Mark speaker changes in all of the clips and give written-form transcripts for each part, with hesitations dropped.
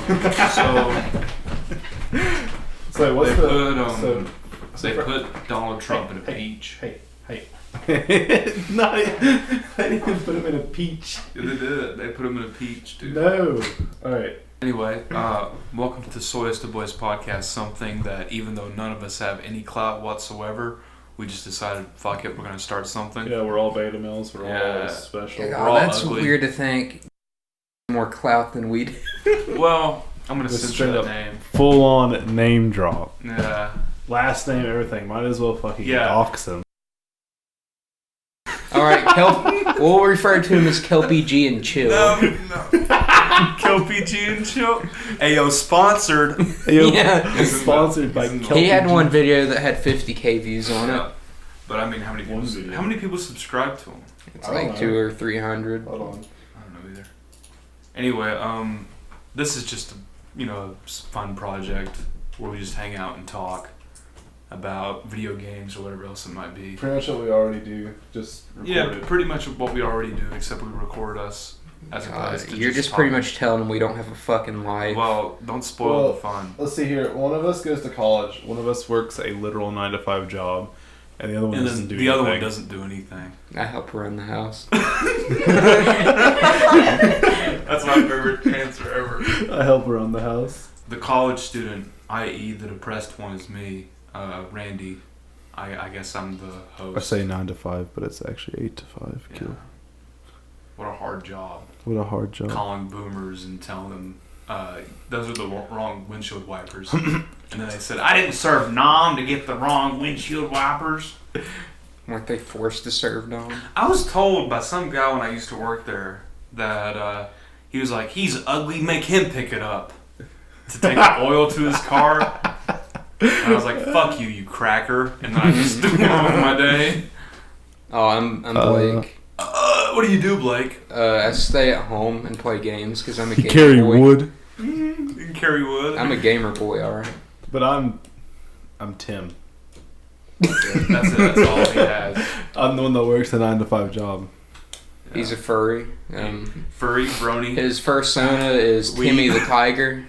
Speaker 1: So what's
Speaker 2: they put Donald Trump in a peach.
Speaker 1: Hey. No, they didn't put him in a peach.
Speaker 2: Yeah, they did. They put him in a peach, dude.
Speaker 1: No. Alright.
Speaker 2: Anyway, welcome to the SoB podcast, something that even though none of us have any clout whatsoever, we just decided, fuck it, we're going to start something.
Speaker 1: Yeah, we're all beta males, we're all special.
Speaker 3: Yeah,
Speaker 1: we're all
Speaker 3: that's
Speaker 1: ugly.
Speaker 3: weird to think more clout than we do.
Speaker 2: Well, I'm going to censor that name.
Speaker 1: Full on name drop.
Speaker 2: Yeah.
Speaker 1: Last name, everything. Might as well fucking dox him.
Speaker 3: Alright, we'll refer to him as Kelpie G and Chill.
Speaker 2: No. Kelpie G and Chill. Ayo, sponsored.
Speaker 3: Yeah.
Speaker 1: Sponsored by Kelpie
Speaker 3: He had
Speaker 1: G.
Speaker 3: one video that had 50k views on it.
Speaker 2: But I mean, how many people subscribe to him?
Speaker 3: It's like 200 or 300.
Speaker 1: Hold on.
Speaker 2: I don't know either. Anyway, this is just a fun project where we just hang out and talk about video games or whatever else it might be.
Speaker 1: Pretty much what we already do, just recorded.
Speaker 2: Yeah, pretty much what we already do, except we record us as opposed to
Speaker 3: You're just
Speaker 2: talk.
Speaker 3: pretty much telling them we don't have a fucking life.
Speaker 2: Well, don't spoil the fun.
Speaker 1: Let's see here. One of us goes to college. One of us works a literal 9-to-5 job, and the other one doesn't do anything.
Speaker 2: The other one doesn't do anything.
Speaker 3: I help run the house.
Speaker 2: That's my favorite answer ever.
Speaker 1: I help around the house.
Speaker 2: The college student, i.e. the depressed one, is me. Randy, I guess I'm the host.
Speaker 1: I say 9-to-5, but it's actually 8-to-5.
Speaker 2: Yeah.
Speaker 1: Kill.
Speaker 2: What a hard job.
Speaker 1: What a hard job.
Speaker 2: Calling boomers and telling them those are the wrong windshield wipers. And then they said, I didn't serve Nom to get the wrong windshield wipers.
Speaker 3: Weren't they forced to serve Dom?
Speaker 2: I was told by some guy when I used to work there that he was like, he's ugly, make him pick it up to take the oil to his car. And I was like, fuck you, you cracker. And then I just went on with my day.
Speaker 3: Oh, I'm Blake.
Speaker 2: What do you do, Blake?
Speaker 3: I stay at home and play games because I'm a gamer
Speaker 1: Carry
Speaker 3: boy.
Speaker 1: wood.
Speaker 2: You can carry wood.
Speaker 3: I'm a gamer boy, alright.
Speaker 1: But I'm Tim.
Speaker 2: That's it. That's all he has.
Speaker 1: I'm the one that works a 9-to-5 job.
Speaker 2: Yeah.
Speaker 3: He's a furry.
Speaker 2: Furry, brony.
Speaker 3: His persona is Timmy the Tiger.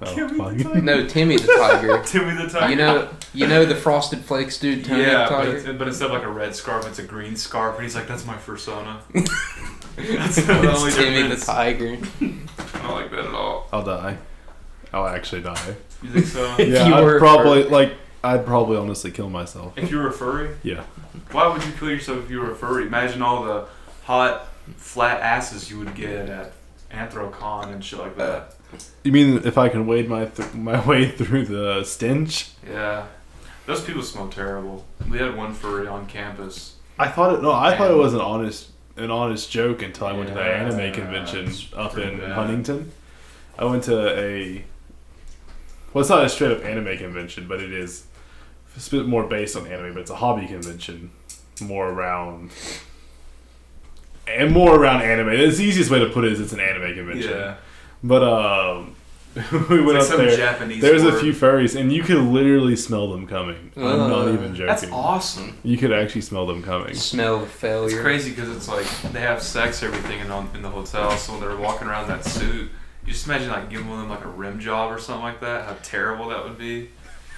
Speaker 1: Oh, fuck.
Speaker 3: No, Timmy the Tiger.
Speaker 2: Timmy the Tiger.
Speaker 3: You know the Frosted Flakes dude, Tony the Tiger?
Speaker 2: But instead of like a red scarf, it's a green scarf. And he's like, that's my persona. That's the only
Speaker 3: Timmy the
Speaker 2: difference.
Speaker 3: Tiger.
Speaker 2: I don't like that at all.
Speaker 1: I'll die. I'll actually die.
Speaker 2: You think so?
Speaker 3: If
Speaker 1: Yeah,
Speaker 3: you were
Speaker 1: I'd probably honestly kill myself.
Speaker 2: If you were a furry?
Speaker 1: Yeah.
Speaker 2: Why would you kill yourself if you were a furry? Imagine all the hot, flat asses you would get at Anthrocon and shit like that.
Speaker 1: You mean if I can wade my way through the stench?
Speaker 2: Yeah. Those people smell terrible. We had one furry on campus.
Speaker 1: I thought it was an honest joke until I went to the anime convention up in Huntington. I went to it's not a straight up anime convention, but it's a bit more based on anime, but it's a hobby convention, more around anime. It's the easiest way to put it is it's an anime convention.
Speaker 2: Yeah.
Speaker 1: But we went up there.
Speaker 2: Japanese
Speaker 1: There's
Speaker 2: word.
Speaker 1: a few furries, and you could literally smell them coming. I'm not even joking.
Speaker 2: That's awesome.
Speaker 1: You could actually smell them coming.
Speaker 3: Smell the failure.
Speaker 2: It's crazy because it's like they have sex, everything in the hotel. So when they're walking around in that suit, you just imagine like giving them like a rim job or something like that. How terrible that would be.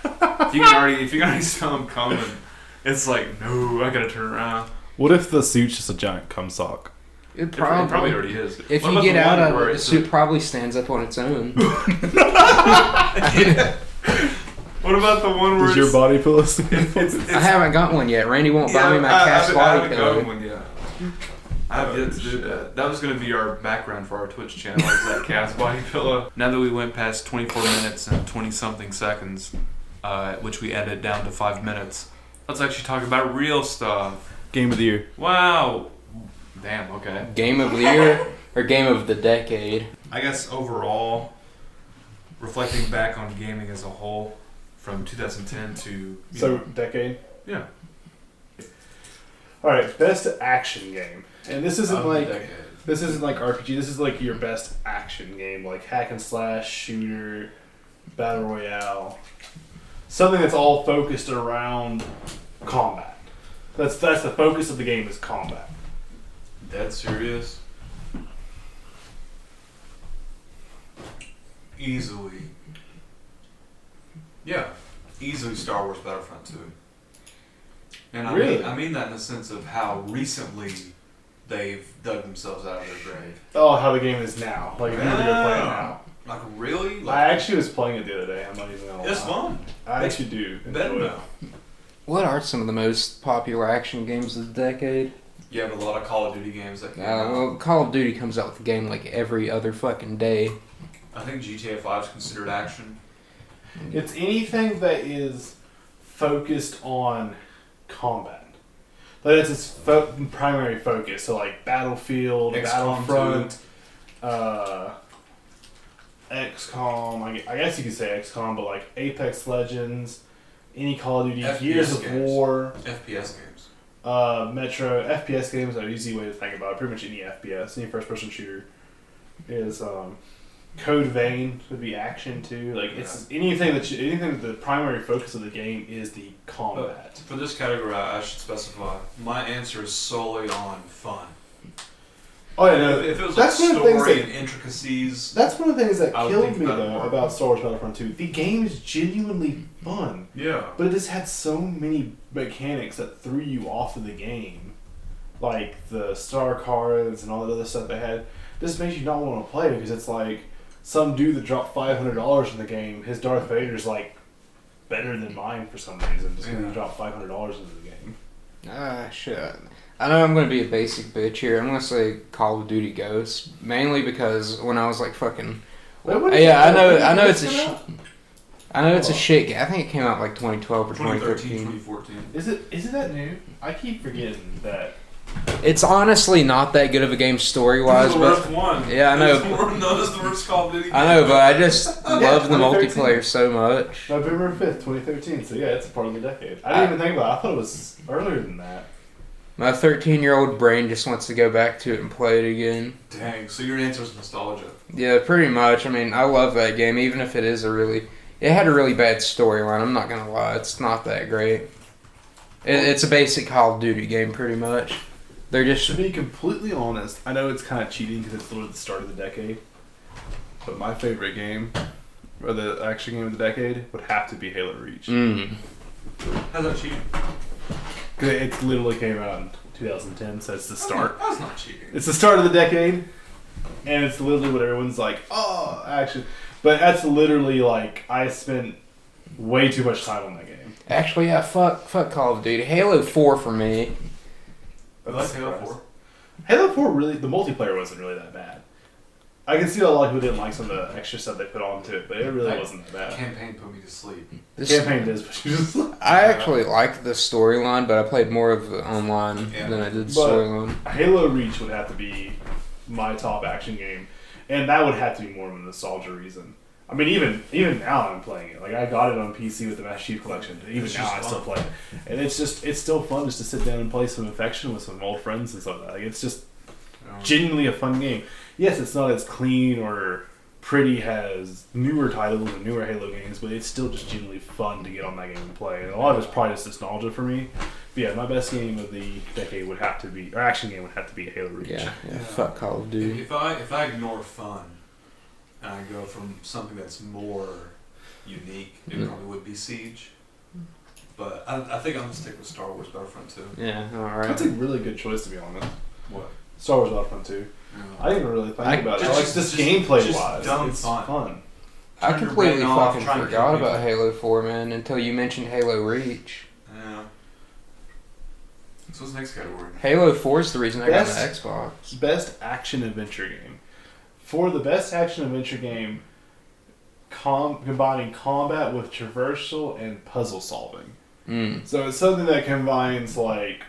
Speaker 2: If you can already smell them coming, it's like no, I gotta turn around.
Speaker 1: What if the suit's just a giant cum sock?
Speaker 2: It probably already is.
Speaker 3: If
Speaker 2: What
Speaker 3: you
Speaker 2: about
Speaker 3: get
Speaker 2: the
Speaker 3: out
Speaker 2: one
Speaker 3: of
Speaker 2: where
Speaker 3: it, the
Speaker 2: it's
Speaker 3: suit probably stands up on its own.
Speaker 2: What about the one where
Speaker 1: Does your body pillow stand up?
Speaker 3: I haven't got one yet. Randy won't buy me my cast
Speaker 2: I
Speaker 3: body
Speaker 2: haven't
Speaker 3: pillow.
Speaker 2: gotten one yet. I have yet to do that. That was going to be our background for our Twitch channel, is that cast body pillow. Now that we went past 24 minutes and 20-something seconds, which we edited down to 5 minutes, let's actually talk about real stuff.
Speaker 1: Game of the year.
Speaker 2: Wow. Damn, okay.
Speaker 3: Game of the year or game of the decade?
Speaker 2: I guess overall, reflecting back on gaming as a whole, from 2010 to...
Speaker 1: decade?
Speaker 2: Yeah.
Speaker 1: Alright, best action game. And this isn't
Speaker 2: Decade.
Speaker 1: this isn't like RPG, this is like your best action game, like hack and slash, shooter, battle royale. Something that's all focused around combat. That's the focus of the game is combat.
Speaker 2: Dead serious?
Speaker 4: easily. Yeah, easily Star Wars Battlefront 2. And
Speaker 1: Really?
Speaker 4: I mean that in the sense of how recently they've dug themselves out of their grave.
Speaker 1: Oh, how the game is now. Like, if you were to go play it now.
Speaker 4: Like, really? Like,
Speaker 1: I actually was playing it the other day. I'm not even gonna lie.
Speaker 4: it's fun.
Speaker 1: I actually do.
Speaker 4: Better
Speaker 1: enjoy it.
Speaker 4: now.
Speaker 3: What are some of the most popular action games of the decade?
Speaker 4: You have a lot of Call of Duty games that came out.
Speaker 3: Well, Call of Duty comes out with a game like every other fucking day.
Speaker 4: I think GTA 5 is considered action.
Speaker 1: It's anything that is focused on combat. Like, that's its primary focus. So, like, Battlefield,
Speaker 4: XCOM
Speaker 1: Battlefront, XCOM, I guess you could say XCOM, but, like, Apex Legends, any Call of Duty,
Speaker 4: FPS
Speaker 1: Gears of
Speaker 4: games.
Speaker 1: War,
Speaker 4: FPS games.
Speaker 1: Metro, FPS games are an easy way to think about it. Pretty much any FPS, any first-person shooter is, Code Vein would be action too. Like, it's anything that the primary focus of the game is the combat.
Speaker 4: But for this category, I should specify my answer is solely on fun.
Speaker 1: Oh yeah, no,
Speaker 4: if it was
Speaker 1: that's
Speaker 4: like
Speaker 1: one of the things
Speaker 4: story
Speaker 1: that-
Speaker 4: and intricacies,
Speaker 1: That's one of the things that
Speaker 4: I would
Speaker 1: killed
Speaker 4: think
Speaker 1: me
Speaker 4: about it
Speaker 1: though
Speaker 4: more.
Speaker 1: about Star Wars Battlefront 2. The game is genuinely fun,
Speaker 4: yeah.
Speaker 1: but it just had so many mechanics that threw you off of the game, like the star cards and all that other stuff they had. This makes you not want to play because it's like some dude that dropped $500 in the game. His Darth Vader's like better than mine for some reason. Just because he dropped $500 into the game.
Speaker 3: Shit. I know I'm going to be a basic bitch here. I'm going to say Call of Duty Ghosts, mainly because when I was like fucking... Yeah, I know it's a shit game. I think it came out like 2012 or
Speaker 4: 2013,
Speaker 3: 2013.
Speaker 4: 2014.
Speaker 1: Is it that new? I keep forgetting that.
Speaker 3: It's honestly not that good of a game story-wise,
Speaker 4: It's the
Speaker 3: but...
Speaker 4: worst one.
Speaker 3: Yeah, I know.
Speaker 4: It's known as the worst Call of Duty game.
Speaker 3: I know, but I just love the
Speaker 1: 2013.
Speaker 3: multiplayer so much.
Speaker 1: November 5th, 2013. So yeah, it's a part of the decade. I didn't even think about it. I thought it was earlier than that.
Speaker 3: My 13-year-old brain just wants to go back to it and play it again.
Speaker 4: Dang, so your answer is nostalgia.
Speaker 3: Yeah, pretty much. I mean, I love that game, even if it is it had a really bad storyline, I'm not gonna lie. It's not that great. It's a basic Call of Duty game, pretty much. They're just...
Speaker 1: To be completely honest, I know it's kind of cheating because it's literally the start of the decade, but my favorite game, or the action game of the decade, would have to be Halo Reach.
Speaker 4: How's that cheating?
Speaker 1: Cause it literally came out in 2010, so it's the start.
Speaker 4: That's not cheating.
Speaker 1: It's the start of the decade, and it's literally what everyone's like, oh, action. But that's literally like, I spent way too much time on that game.
Speaker 3: Actually, yeah, fuck Call of Duty. Halo 4 for me.
Speaker 4: I like Halo 4.
Speaker 1: Halo 4 really, the multiplayer wasn't really that bad. I can see a lot of people didn't like some of the extra stuff they put onto it, but it really wasn't that bad.
Speaker 4: Campaign put me to sleep.
Speaker 1: Campaign does, but you just
Speaker 3: I actually liked the storyline, but I played more of the online than I did the
Speaker 1: But
Speaker 3: storyline.
Speaker 1: Halo Reach would have to be my top action game, and that would have to be more of a nostalgia reason. I mean, even now I'm playing it. Like, I got it on PC with the Master Chief Collection. Even
Speaker 4: It's
Speaker 1: now I
Speaker 4: just
Speaker 1: still
Speaker 4: fun.
Speaker 1: play it, and it's still fun just to sit down and play some Infection with some old friends and stuff like that. Like, it's just genuinely a fun game. Yes, it's not as clean or pretty as newer titles and newer Halo games, but it's still just genuinely fun to get on that game and play. And a lot of it's probably just nostalgia for me. But yeah, my best game of the decade would have to be, or action game would have to be Halo Reach.
Speaker 3: Yeah, fuck Call of Duty.
Speaker 4: If I ignore fun and I go from something that's more unique, it probably would be Siege. But I think I'm gonna stick with Star Wars Battlefront 2.
Speaker 3: Yeah, alright.
Speaker 1: That's a really good choice, to be honest.
Speaker 4: What?
Speaker 1: Star Wars Battlefront 2. I didn't really think about it.
Speaker 4: just-
Speaker 1: Like, just
Speaker 4: just
Speaker 1: gameplay-wise,
Speaker 4: dumb
Speaker 1: it's
Speaker 4: fun.
Speaker 1: fun.
Speaker 3: I
Speaker 4: Turn your
Speaker 3: completely
Speaker 4: brain off,
Speaker 3: fucking
Speaker 4: try and
Speaker 3: forgot
Speaker 4: kill
Speaker 3: about
Speaker 4: people.
Speaker 3: Halo 4, man, until you mentioned Halo Reach.
Speaker 4: Yeah. So what's the next category?
Speaker 3: Halo 4 is the reason I got an
Speaker 1: Best-
Speaker 3: Xbox.
Speaker 1: Best action-adventure game. For the best action-adventure game, combining combat with traversal and puzzle solving. So it's something that combines, like,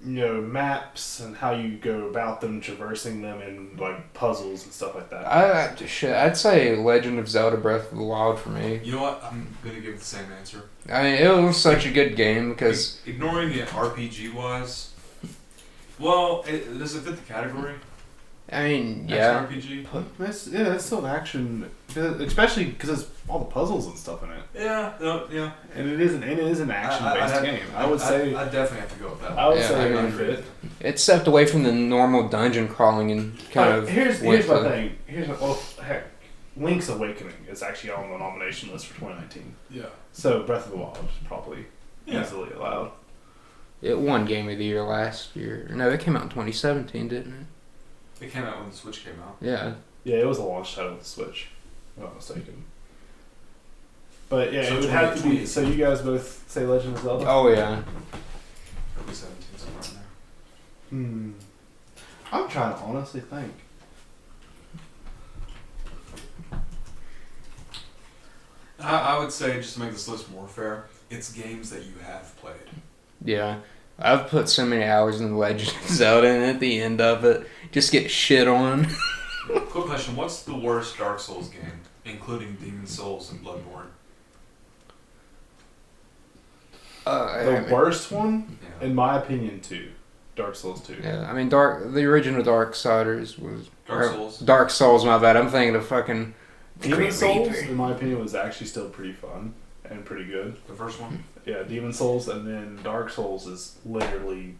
Speaker 1: you know, maps and how you go about them, traversing them, and like puzzles and stuff like that.
Speaker 3: I'd say Legend of Zelda Breath of the Wild for me.
Speaker 4: You know what? I'm gonna give the same answer.
Speaker 3: I mean, it was such a good game because...
Speaker 4: Ignoring it RPG wise, well, does it fit the category?
Speaker 3: I mean,
Speaker 4: Action
Speaker 3: yeah.
Speaker 4: RPG?
Speaker 1: It's still an action, especially because it's all the puzzles and stuff in it.
Speaker 4: Yeah, no, yeah.
Speaker 1: And it is an action-based game. I would say.
Speaker 4: I definitely have to go with that.
Speaker 1: I would
Speaker 3: Yeah,
Speaker 1: say
Speaker 3: I
Speaker 1: it
Speaker 3: mean,
Speaker 1: would fit.
Speaker 3: It stepped away from the normal dungeon crawling and kind of...
Speaker 1: Here's
Speaker 3: went
Speaker 1: my
Speaker 3: to-
Speaker 1: thing. Here's my, well, heck, Link's Awakening is actually on the nomination list for 2019.
Speaker 4: Yeah.
Speaker 1: So Breath of the Wild is probably easily allowed.
Speaker 3: It won Game of the Year last year. No, it came out in 2017, didn't it?
Speaker 4: It came out when the Switch came out.
Speaker 3: Yeah.
Speaker 1: Yeah, it was a launch title with the Switch, if I'm not mistaken. But yeah,
Speaker 4: So
Speaker 1: it would have to be. So you guys both say Legend of Zelda?
Speaker 3: Oh, yeah.
Speaker 4: Early 17, somewhere in there.
Speaker 1: I'm trying to honestly think.
Speaker 4: I would say, just to make this list more fair, it's games that you have played.
Speaker 3: Yeah. I've put so many hours in The Legend of Zelda, and at the end of it, just get shit on.
Speaker 4: Quick question, what's the worst Dark Souls game, including Demon Souls and Bloodborne?
Speaker 1: The worst one,
Speaker 4: Yeah.
Speaker 1: in my opinion, 2. Dark Souls 2.
Speaker 3: Yeah, I mean, the original Darksiders was...
Speaker 4: Dark Souls.
Speaker 3: Dark Souls, my bad. I'm thinking of fucking...
Speaker 1: Demon
Speaker 3: Green
Speaker 1: Souls,
Speaker 3: Reaper.
Speaker 1: in my opinion, was actually still pretty fun and pretty good.
Speaker 4: The first one?
Speaker 1: Yeah, Demon Souls, and then Dark Souls is literally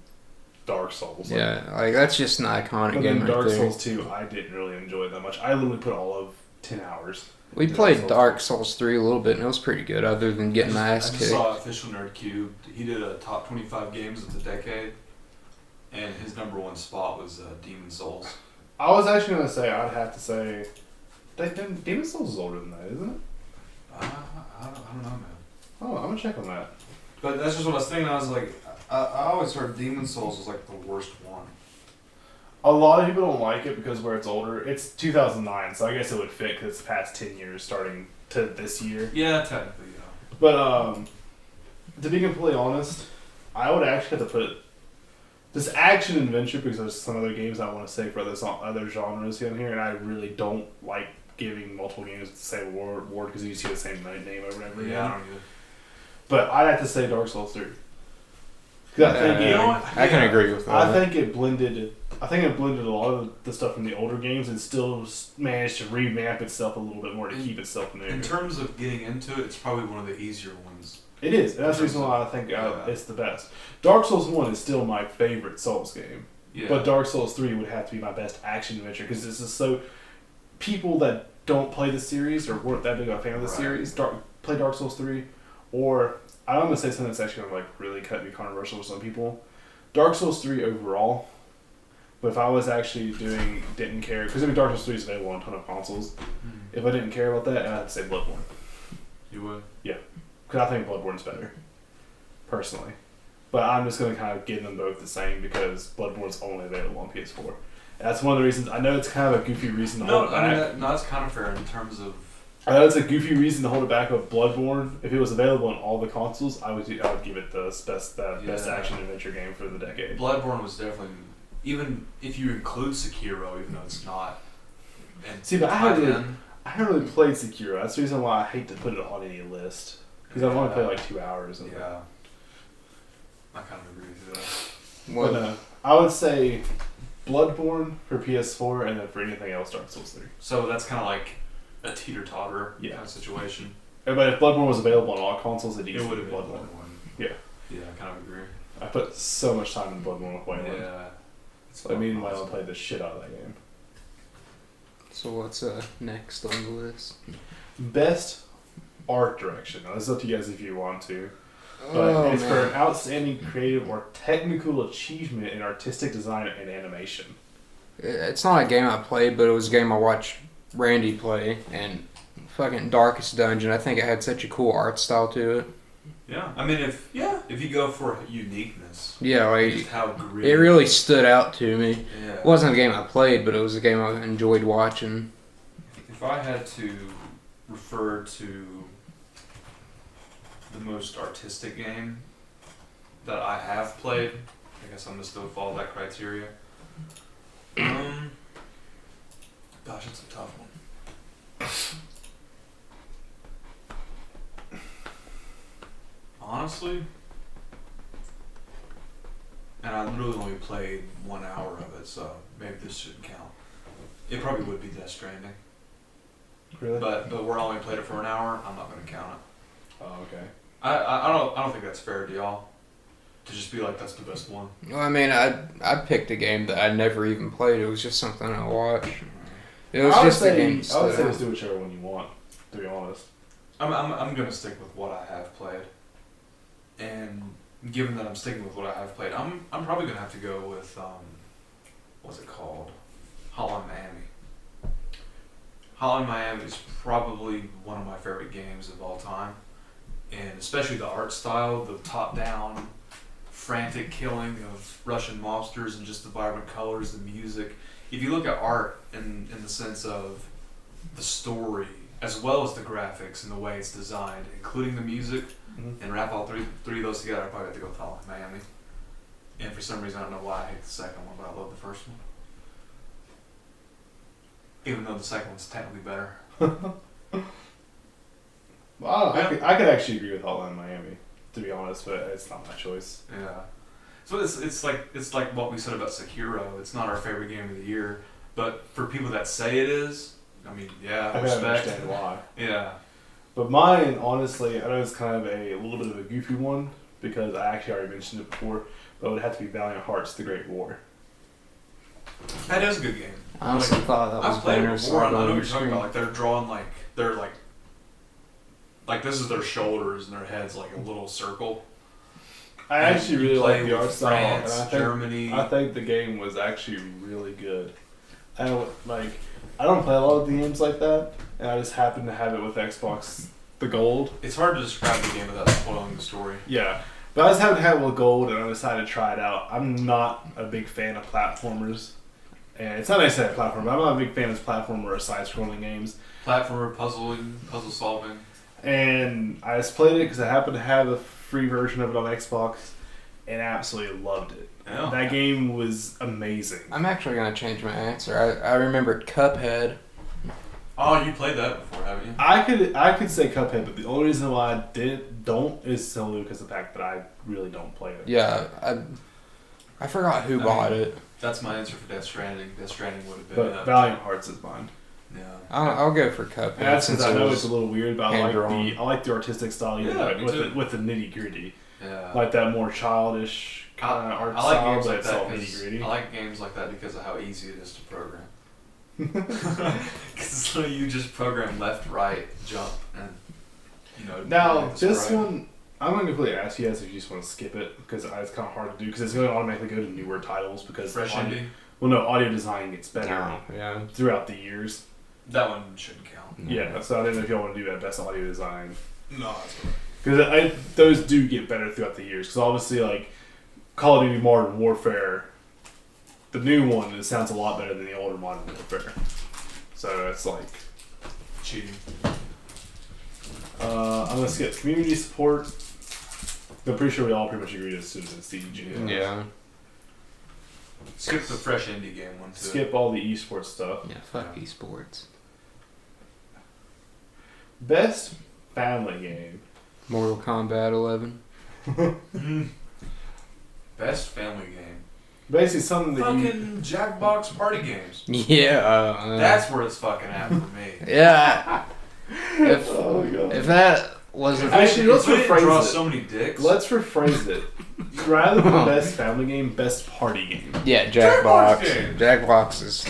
Speaker 1: Dark Souls.
Speaker 3: Yeah, like, that's just an iconic
Speaker 1: But
Speaker 3: game
Speaker 1: then
Speaker 3: right
Speaker 1: Dark
Speaker 3: there.
Speaker 1: Souls 2, I didn't really enjoy that much. I literally put all of 10 hours.
Speaker 3: We
Speaker 1: into
Speaker 3: played Dark
Speaker 1: Souls.
Speaker 3: Souls 3 a little bit, and it was pretty good, other than getting my ass
Speaker 4: I just
Speaker 3: kicked.
Speaker 4: saw Official Nerd Cube. He did a top 25 games of the decade, and his number one spot was Demon Souls.
Speaker 1: I was actually going to say, I'd have to say, Demon Souls is older than that, isn't it?
Speaker 4: I don't know, man.
Speaker 1: Oh, I'm going to check on that.
Speaker 4: But that's just what I was thinking. I was like, I always heard Demon Souls was like the worst one.
Speaker 1: A lot of people don't like it because where it's older. It's 2009, so I guess it would fit because it's past 10 years starting to this year.
Speaker 4: Yeah, technically, yeah.
Speaker 1: But to be completely honest, I would actually have to put this action adventure because there's some other games I want to say for other genres in here, and I really don't like giving multiple games the same award because you see the same name over and over again.
Speaker 4: Yeah, I don't either.
Speaker 1: But I'd have to say Dark Souls 3. 'Cause I think
Speaker 4: you know what?
Speaker 3: I can agree with that.
Speaker 1: I think it blended a lot of the stuff from the older games and still managed to revamp itself a little bit more to keep itself new.
Speaker 4: In terms of getting into it, it's probably one of the easier ones.
Speaker 1: It is. And that's the reason why I think it's the best. Dark Souls 1 is still my favorite Souls game.
Speaker 4: Yeah.
Speaker 1: But Dark Souls 3 would have to be my best action adventure because this is so... People that don't play the series or weren't that big of a fan of the series play Dark Souls 3. Or, I'm going to say something that's actually going to really cut me controversial for some people. Dark Souls 3 overall... But if I was actually didn't care, because Dark Souls 3 is available on a ton of consoles.
Speaker 4: Mm-hmm.
Speaker 1: If I didn't care about that, I'd say Bloodborne.
Speaker 4: You would?
Speaker 1: Yeah. Because I think Bloodborne's better. Personally. But I'm just going to kind of give them both the same because Bloodborne's only available on PS4. And that's one of the reasons, I know it's kind of a goofy reason to hold it back.
Speaker 4: That's kind of fair in terms of...
Speaker 1: I know it's a goofy reason to hold it back of Bloodborne. If it was available on all the consoles, I would give it the best action adventure game for the decade.
Speaker 4: Bloodborne was definitely... Even if you include Sekiro, even though it's not... And
Speaker 1: See, but I haven't really played Sekiro. That's the reason why I hate to put it on any list. Because I've only played like 2 hours.
Speaker 4: Yeah. I kind of agree with you
Speaker 3: Well,
Speaker 1: But I would say Bloodborne for PS4 and then for anything else, Dark Souls 3.
Speaker 4: So that's kind of like a teeter-totter kind
Speaker 1: Yeah.
Speaker 4: of situation.
Speaker 1: But if Bloodborne was available on all consoles, it'd
Speaker 4: It
Speaker 1: easily
Speaker 4: would
Speaker 1: be
Speaker 4: have been
Speaker 1: Bloodborne.
Speaker 4: Bloodborne.
Speaker 1: Yeah.
Speaker 4: Yeah, I kind of agree.
Speaker 1: I put so much time in Bloodborne with Wayland.
Speaker 4: Yeah.
Speaker 1: I mean, Wayland played the shit out of that game.
Speaker 3: so what's next on the list?
Speaker 1: Best art direction. Now, this is up to you guys if you want to. But it's for an outstanding creative or technical achievement in artistic design and animation.
Speaker 3: It's not a game I played, but it was a game I watched Randy play, and fucking Darkest Dungeon. I think it had such a cool art style to it.
Speaker 4: Yeah. I mean, if you go for uniqueness,
Speaker 3: Yeah, like
Speaker 4: just how gritty.
Speaker 3: it really stood out to me.
Speaker 4: Yeah.
Speaker 3: It wasn't a game I played, but it was a game I enjoyed watching.
Speaker 4: If I had to refer to the most artistic game that I have played, I guess I'm gonna still follow that criteria. Gosh, it's a tough one. Honestly, and I literally only played 1 hour of it, so maybe this shouldn't count. It probably would be Death Stranding.
Speaker 1: Really?
Speaker 4: But where I only played it for an hour, I'm not gonna count it.
Speaker 1: Oh, okay.
Speaker 4: I don't think that's fair to y'all. To just be like that's the best one.
Speaker 3: Well, I mean, I picked a game that I never even played. It was just something I watched. It was just the game.
Speaker 1: I would say just do whichever one you want. To be honest.
Speaker 4: I'm gonna stick with what I have played, and given that I'm sticking with what I have played, I'm probably gonna have to go with what's it called, Hotline Miami. Hotline Miami is probably one of my favorite games of all time, and especially the art style, the top-down, frantic killing of Russian mobsters, and just the vibrant colors, the music. If you look at art in the sense of the story, as well as the graphics and the way it's designed, including the music, and wrap all three of those together, I probably have to go with Hotline Miami. And for some reason, I don't know why I hate the second one, but I love the first one. Even though the second one's technically better.
Speaker 1: Well, I could actually agree with Hotline Miami, to be honest, but it's not my choice.
Speaker 4: Yeah. So it's like what we said about Sekiro. It's not our favorite game of the year, but for people that say it is, I mean, yeah,
Speaker 1: I can
Speaker 4: respect.
Speaker 1: understand why.
Speaker 4: Yeah.
Speaker 1: But mine, honestly, I know it's kind of a little bit of a goofy one because I actually already mentioned it before, but it would have to be Valiant Hearts: The Great War.
Speaker 4: That is a good game.
Speaker 3: I honestly thought that was
Speaker 4: I've played it
Speaker 3: better.
Speaker 4: before. I know what you're talking
Speaker 3: screen.
Speaker 4: about. Like they're drawing they're like this is their shoulders and their head's like a little circle.
Speaker 1: I
Speaker 4: And
Speaker 1: actually
Speaker 4: you
Speaker 1: really
Speaker 4: play
Speaker 1: like the
Speaker 4: with
Speaker 1: art style,
Speaker 4: France,
Speaker 1: and
Speaker 4: Germany.
Speaker 1: I think the game was actually really good. I don't play a lot of the games like that, and I just happened to have it with Xbox the Gold.
Speaker 4: It's hard to describe the game without spoiling the story.
Speaker 1: Yeah, but I just happened to have it with Gold, and I decided to try it out. I'm not a big fan of platformers, and it's not necessarily a platformer, but I'm not a big fan of platformer or side-scrolling games.
Speaker 4: Platformer, puzzle solving.
Speaker 1: And I just played it because I happened to have a free version of it on Xbox, and absolutely loved it.
Speaker 4: Yeah.
Speaker 1: That game was amazing.
Speaker 3: I'm actually gonna change my answer. I remembered Cuphead.
Speaker 4: Oh, you played that before, haven't you?
Speaker 1: I could say Cuphead, but the only reason why I don't is simply because of the fact that I really don't play it.
Speaker 3: Yeah, I forgot who bought it.
Speaker 4: That's my answer for Death Stranding. Death Stranding would have been.
Speaker 1: But Valiant Hearts is mine.
Speaker 4: Yeah.
Speaker 3: I'll go for Cuphead.
Speaker 1: And that's
Speaker 3: since
Speaker 1: because I
Speaker 3: it
Speaker 1: know
Speaker 3: was
Speaker 1: it's a little weird, but I like the artistic style you
Speaker 4: Yeah,
Speaker 1: know,
Speaker 4: me
Speaker 1: with
Speaker 4: too.
Speaker 1: with the nitty gritty,
Speaker 4: Yeah.
Speaker 1: like that more childish kind of art
Speaker 4: I like
Speaker 1: style,
Speaker 4: games
Speaker 1: but
Speaker 4: like
Speaker 1: it's all
Speaker 4: that.
Speaker 1: nitty gritty.
Speaker 4: I like games like that because of how easy it is to program. Because you just program left, right, jump, and
Speaker 1: Now
Speaker 4: like
Speaker 1: this
Speaker 4: sprite.
Speaker 1: one, I'm gonna completely ask you guys if you just want to skip it because it's kind of hard to do because it's going to automatically go to newer titles because
Speaker 4: Fresh
Speaker 1: audio,
Speaker 4: indie.
Speaker 1: well, no, audio design gets better
Speaker 3: Yeah.
Speaker 1: throughout the years.
Speaker 4: That one shouldn't count.
Speaker 1: Yeah, so I don't know if y'all want to do that best audio design
Speaker 4: No, that's right.
Speaker 1: because those do get better throughout the years because obviously like Call of Duty Modern Warfare, the new one it sounds a lot better than the older Modern Warfare. So it's like
Speaker 4: Cheating.
Speaker 1: I'm gonna skip community support. I'm pretty sure we all pretty much agreed as Citizen Siege.
Speaker 3: Yeah.
Speaker 4: Skip the fresh indie game one too.
Speaker 1: Skip all the esports stuff.
Speaker 3: Yeah. Fuck esports.
Speaker 1: Best family game.
Speaker 3: Mortal Kombat 11.
Speaker 4: Best family game.
Speaker 1: Basically something that you.
Speaker 4: Fucking Jackbox party games.
Speaker 3: Yeah.
Speaker 4: That's where it's fucking at for me.
Speaker 3: Yeah. If
Speaker 1: Oh my god.
Speaker 3: if that wasn't
Speaker 1: Actually, let's
Speaker 4: If we didn't
Speaker 1: rephrase
Speaker 4: draw
Speaker 1: it.
Speaker 4: so many dicks.
Speaker 1: Let's rephrase it. Rather than best family game, best party game.
Speaker 3: yeah,
Speaker 4: Jackbox
Speaker 3: Jackbox.
Speaker 4: game.
Speaker 3: Jackbox is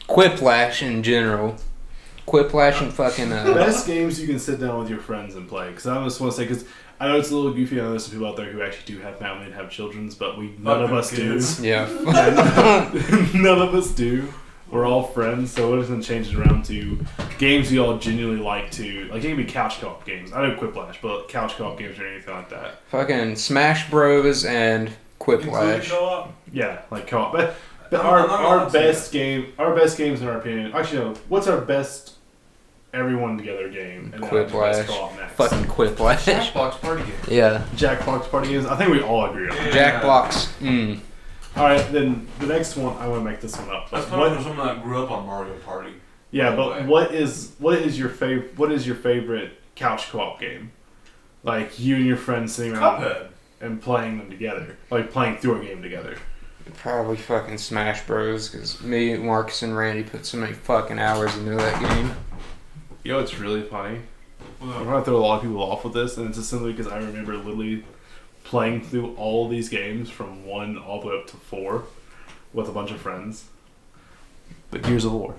Speaker 3: Quiplash in general. Quiplash and fucking
Speaker 1: Best games you can sit down with your friends and play. Because I just want to say, because I know it's a little goofy. I know there's some people out there who actually do have family and have childrens, but none of us do.
Speaker 3: yeah.
Speaker 1: None of us do. We're all friends, so we're just gonna change it around to games you all genuinely like to. Like, it can be couch co-op games. I know Quiplash, but couch co-op games or anything like that.
Speaker 3: Fucking Smash Bros and
Speaker 4: Including
Speaker 3: Quiplash.
Speaker 4: co-op?
Speaker 1: Yeah, like co-op. But
Speaker 4: I'm
Speaker 1: our
Speaker 4: not
Speaker 1: our
Speaker 4: allowed to
Speaker 1: best game, our best games in our opinion. Actually, no. What's our best everyone together game? And then our best
Speaker 3: Quiplash.
Speaker 1: co-op next.
Speaker 3: Fucking Quiplash.
Speaker 4: Jackbox party game.
Speaker 3: Yeah.
Speaker 1: Jackbox party games. I think we all agree on that.
Speaker 4: Yeah.
Speaker 3: Jackbox.
Speaker 1: All right, then the next one. I want to make this one up.
Speaker 4: That's
Speaker 1: But
Speaker 4: coming from someone that grew up on Mario Party.
Speaker 1: yeah,
Speaker 4: by the
Speaker 1: but
Speaker 4: way.
Speaker 1: what is your favorite couch co-op game? Like you and your friends sitting around
Speaker 4: Cuphead.
Speaker 1: and playing them together, like playing through a game together.
Speaker 3: Probably fucking Smash Bros. Because me, Marcus, and Randy put so many fucking hours into that game.
Speaker 1: You know, it's really funny. I'm gonna throw a lot of people off with this, and it's just simply because I remember literally playing through all these games from 1 all the way up to 4 with a bunch of friends. But Gears of War.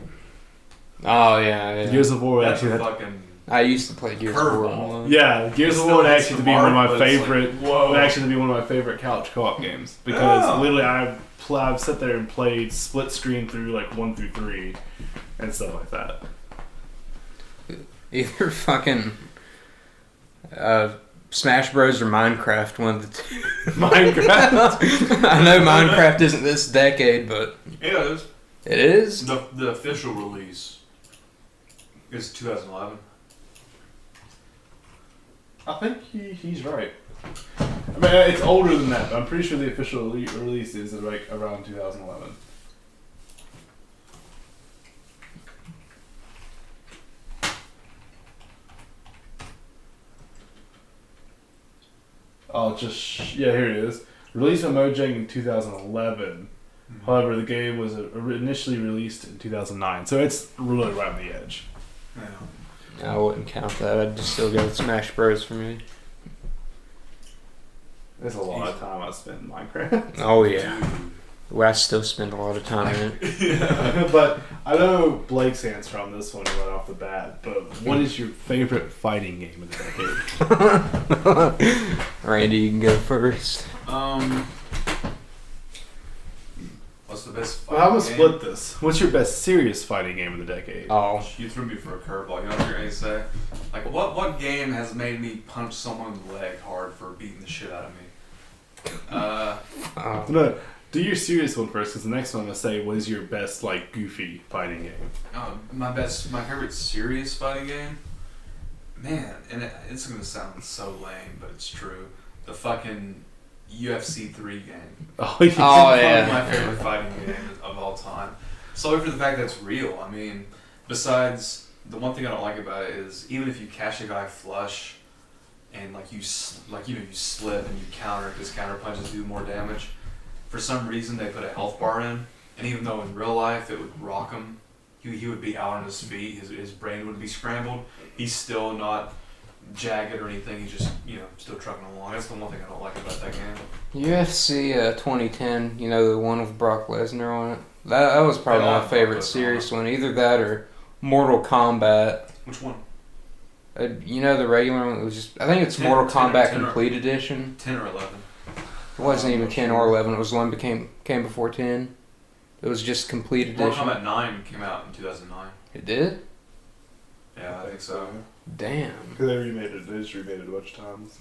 Speaker 3: Oh yeah.
Speaker 1: Gears of War
Speaker 4: That's
Speaker 1: actually
Speaker 4: a
Speaker 1: had.
Speaker 4: fucking
Speaker 3: I used to play Gears of War.
Speaker 4: Curveball.
Speaker 1: Yeah, Gears
Speaker 4: It
Speaker 1: of
Speaker 4: still
Speaker 1: War would
Speaker 4: hits
Speaker 1: actually
Speaker 4: the
Speaker 1: be one of
Speaker 4: mark,
Speaker 1: my
Speaker 4: but it's like,
Speaker 1: favorite.
Speaker 4: whoa.
Speaker 1: Would actually be one of my favorite couch co-op games because
Speaker 4: Yeah.
Speaker 1: literally I've sat there and played split screen through like 1 through 3 and stuff like that.
Speaker 3: Either fucking Smash Bros or Minecraft, one of the two.
Speaker 1: Minecraft.
Speaker 3: I know Minecraft isn't this decade, but
Speaker 4: Yeah, it is.
Speaker 3: it is.
Speaker 4: The official release is 2011.
Speaker 1: I think he's right. I mean, it's older than that, but I'm pretty sure the official release is like around 2011. Oh, here it is. Released by Mojang in 2011. However, the game was initially released in 2009, so it's really right on the edge.
Speaker 4: Yeah.
Speaker 3: I wouldn't count that. I'd just still go with Smash Bros for me.
Speaker 1: There's a lot of time I spent in Minecraft.
Speaker 3: Oh yeah. Well, I still spend a lot of time in it.
Speaker 1: But I know Blake's answer on this one right off the bat, but what is your favorite fighting game of the decade?
Speaker 3: Randy, you can go first.
Speaker 4: What's the best?
Speaker 1: Well, I'm gonna
Speaker 4: game?
Speaker 1: split this. What's your best serious fighting game of the decade?
Speaker 3: Oh,
Speaker 4: You threw me for a curveball. You know what you're gonna say? Like, what game has made me punch someone in the leg hard for beating the shit out of me?
Speaker 1: No, do your serious one first, because the next one I'm gonna say was your best like goofy fighting game.
Speaker 4: My favorite serious fighting game. Man, and it's gonna sound so lame, but it's true. The fucking UFC 3 game.
Speaker 1: Oh yeah.
Speaker 3: Oh,
Speaker 4: Probably
Speaker 3: yeah.
Speaker 4: my favorite fighting game of all time. Solely for the fact that it's real. I mean, besides the one thing I don't like about it is even if you catch a guy flush, and you slip and you counter because counter punches do more damage. For some reason, they put a health bar in, and even though in real life it would rock him, he would be out on his feet. His brain would be scrambled. He's still not jagged or anything. He's just still trucking along. That's the one thing I don't like about that game.
Speaker 3: UFC 2010. You know, the one with Brock Lesnar on it. That was probably
Speaker 4: Oh,
Speaker 3: my favorite
Speaker 4: Brock Lesnar.
Speaker 3: serious one. Either that or Mortal Kombat.
Speaker 4: Which one?
Speaker 3: You know the regular one? It was just. I think it's
Speaker 4: 10
Speaker 3: Mortal
Speaker 4: 10 or
Speaker 3: Kombat
Speaker 4: 10 or
Speaker 3: Complete Edition.
Speaker 4: 10 or 11.
Speaker 3: It wasn't even 10 or 11. It was the one came before 10. It was just Complete Edition.
Speaker 4: Mortal Kombat 9 came out in 2009.
Speaker 3: It did?
Speaker 4: Yeah, I think so.
Speaker 3: Damn.
Speaker 1: Because they just remade it a bunch of times.